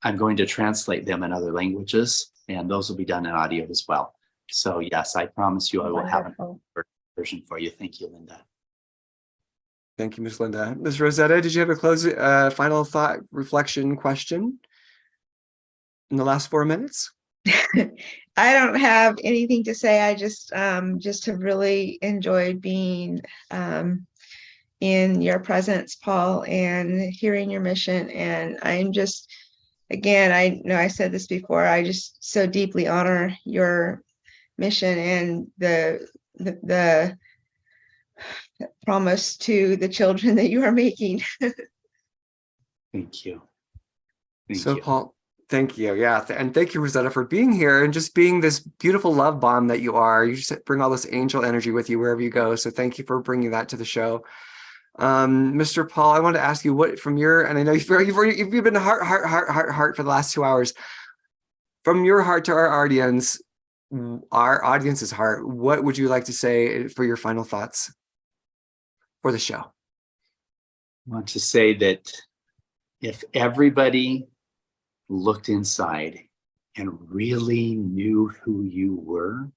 I'm going to translate them in other languages, and those will be done in audio as well. So yes, I promise you I will have a version for you. Thank you, Linda. Thank you, Miss Linda. Ms. Rosetta, did you have a final thought, reflection, question in the last 4 minutes? I don't have anything to say. I just have really enjoyed being in your presence, Paul, and hearing your mission. And I'm just, again, I know I said this before, I just so deeply honor your mission and the promise to the children that you are making. Thank you. So Paul, thank you. Yeah. And thank you, Rosetta, for being here and just being this beautiful love bomb that you are. You just bring all this angel energy with you wherever you go. So thank you for bringing that to the show. Mr. Paul, I want to ask you what from your, and I know you've been heart for the last 2 hours. From your heart to our audience's heart, what would you like to say for your final thoughts for the show? I want to say that if everybody looked inside and really knew who you were,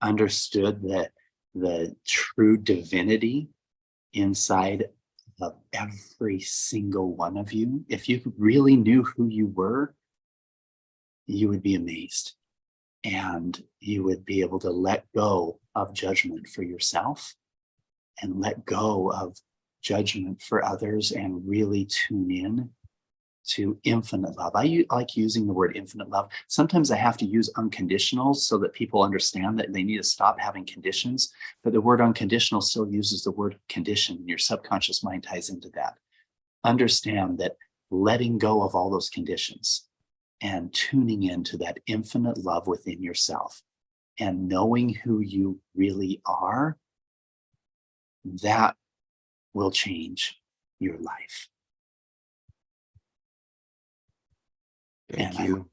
understood the true divinity inside of every single one of you, if you really knew who you were, you would be amazed. And you would be able to let go of judgment for yourself and let go of judgment for others and really tune in to infinite love. I like using the word infinite love. Sometimes I have to use unconditional so that people understand that they need to stop having conditions. But the word unconditional still uses the word condition, and your subconscious mind ties into that. Understand that letting go of all those conditions and tuning into that infinite love within yourself and knowing who you really are, that will change your life. Thank you.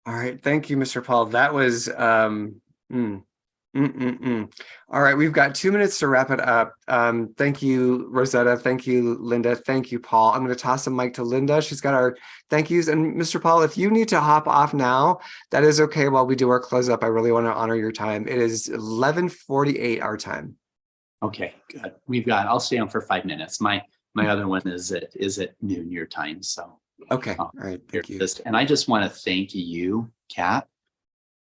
All right. Thank you, Mr. Paul. That was, All right. We've got 2 minutes to wrap it up. Thank you, Rosetta. Thank you, Linda. Thank you, Paul. I'm going to toss the mic to Linda. She's got our thank yous. And Mr. Paul, if you need to hop off now, that is okay while we do our close up. I really want to honor your time. It is 11:48 our time. Okay, good. I'll stay on for 5 minutes. My My other one is at noon your time. So Okay. All right. Thank you. and I just want to thank you, Kat,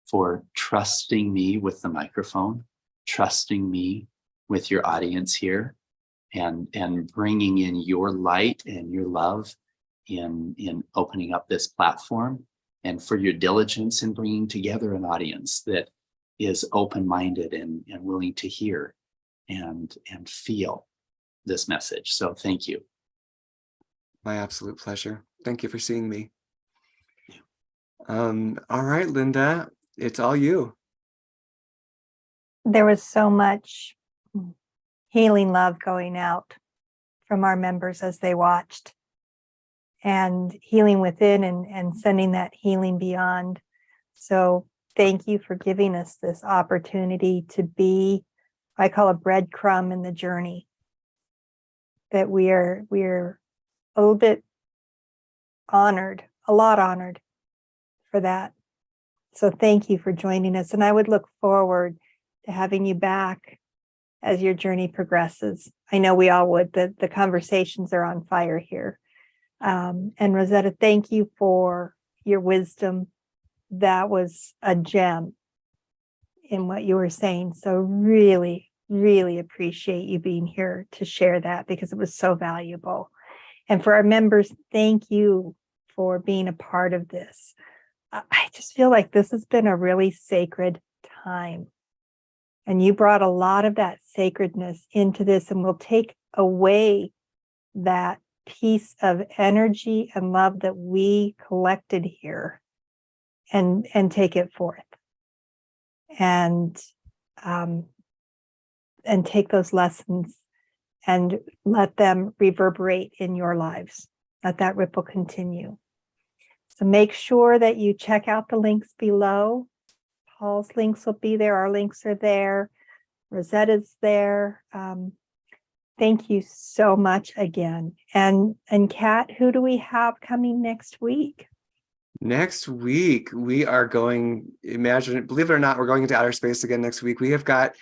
for trusting me with the microphone, trusting me with your audience here, and bringing in your light and your love in opening up this platform, and for your diligence in bringing together an audience that is open-minded and willing to hear and feel this message. So thank you. My absolute pleasure. Thank you for seeing me. All right, Linda, it's all you. There was so much healing love going out from our members as they watched, and healing within and sending that healing beyond. So thank you for giving us this opportunity to be, I call a breadcrumb in the journey, that we're a little bit honored, a lot honored for that. So thank you for joining us. And I would look forward to having you back as your journey progresses. I know we all would. The conversations are on fire here. And Rosetta, thank you for your wisdom. That was a gem in what you were saying. So really, really appreciate you being here to share that, because it was so valuable. And for our members, thank you for being a part of this. I just feel like this has been a really sacred time. And you brought a lot of that sacredness into this, and will take away that piece of energy and love that we collected here and take it forth. And take those lessons and let them reverberate in your lives. Let that ripple continue. So make sure that you check out the links below. Paul's links will be there. Our links are there. Rosetta's there. Thank you so much again. And Kat, who do we have coming next week? Next week, we are going, believe it or not, we're going into outer space again next week. We have got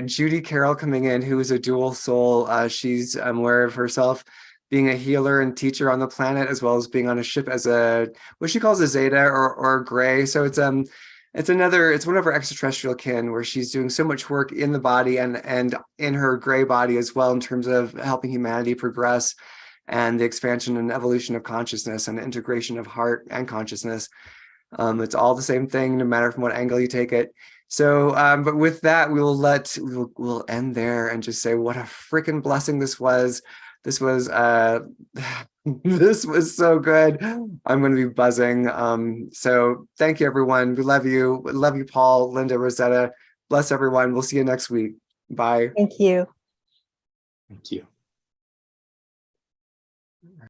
Judy Carroll coming in, who is a dual soul. She's aware of herself being a healer and teacher on the planet, as well as being on a ship as what she calls a Zeta or Gray. So it's one of her extraterrestrial kin, where she's doing so much work in the body and in her Gray body as well, in terms of helping humanity progress and the expansion and evolution of consciousness and integration of heart and consciousness. It's all the same thing, no matter from what angle you take it. So, but with that, we'll end there and just say what a freaking blessing this was. This was this was so good. I'm going to be buzzing. So thank you, everyone. We love you. We love you, Paul, Linda, Rosetta. Bless everyone. We'll see you next week. Bye. Thank you. Thank you.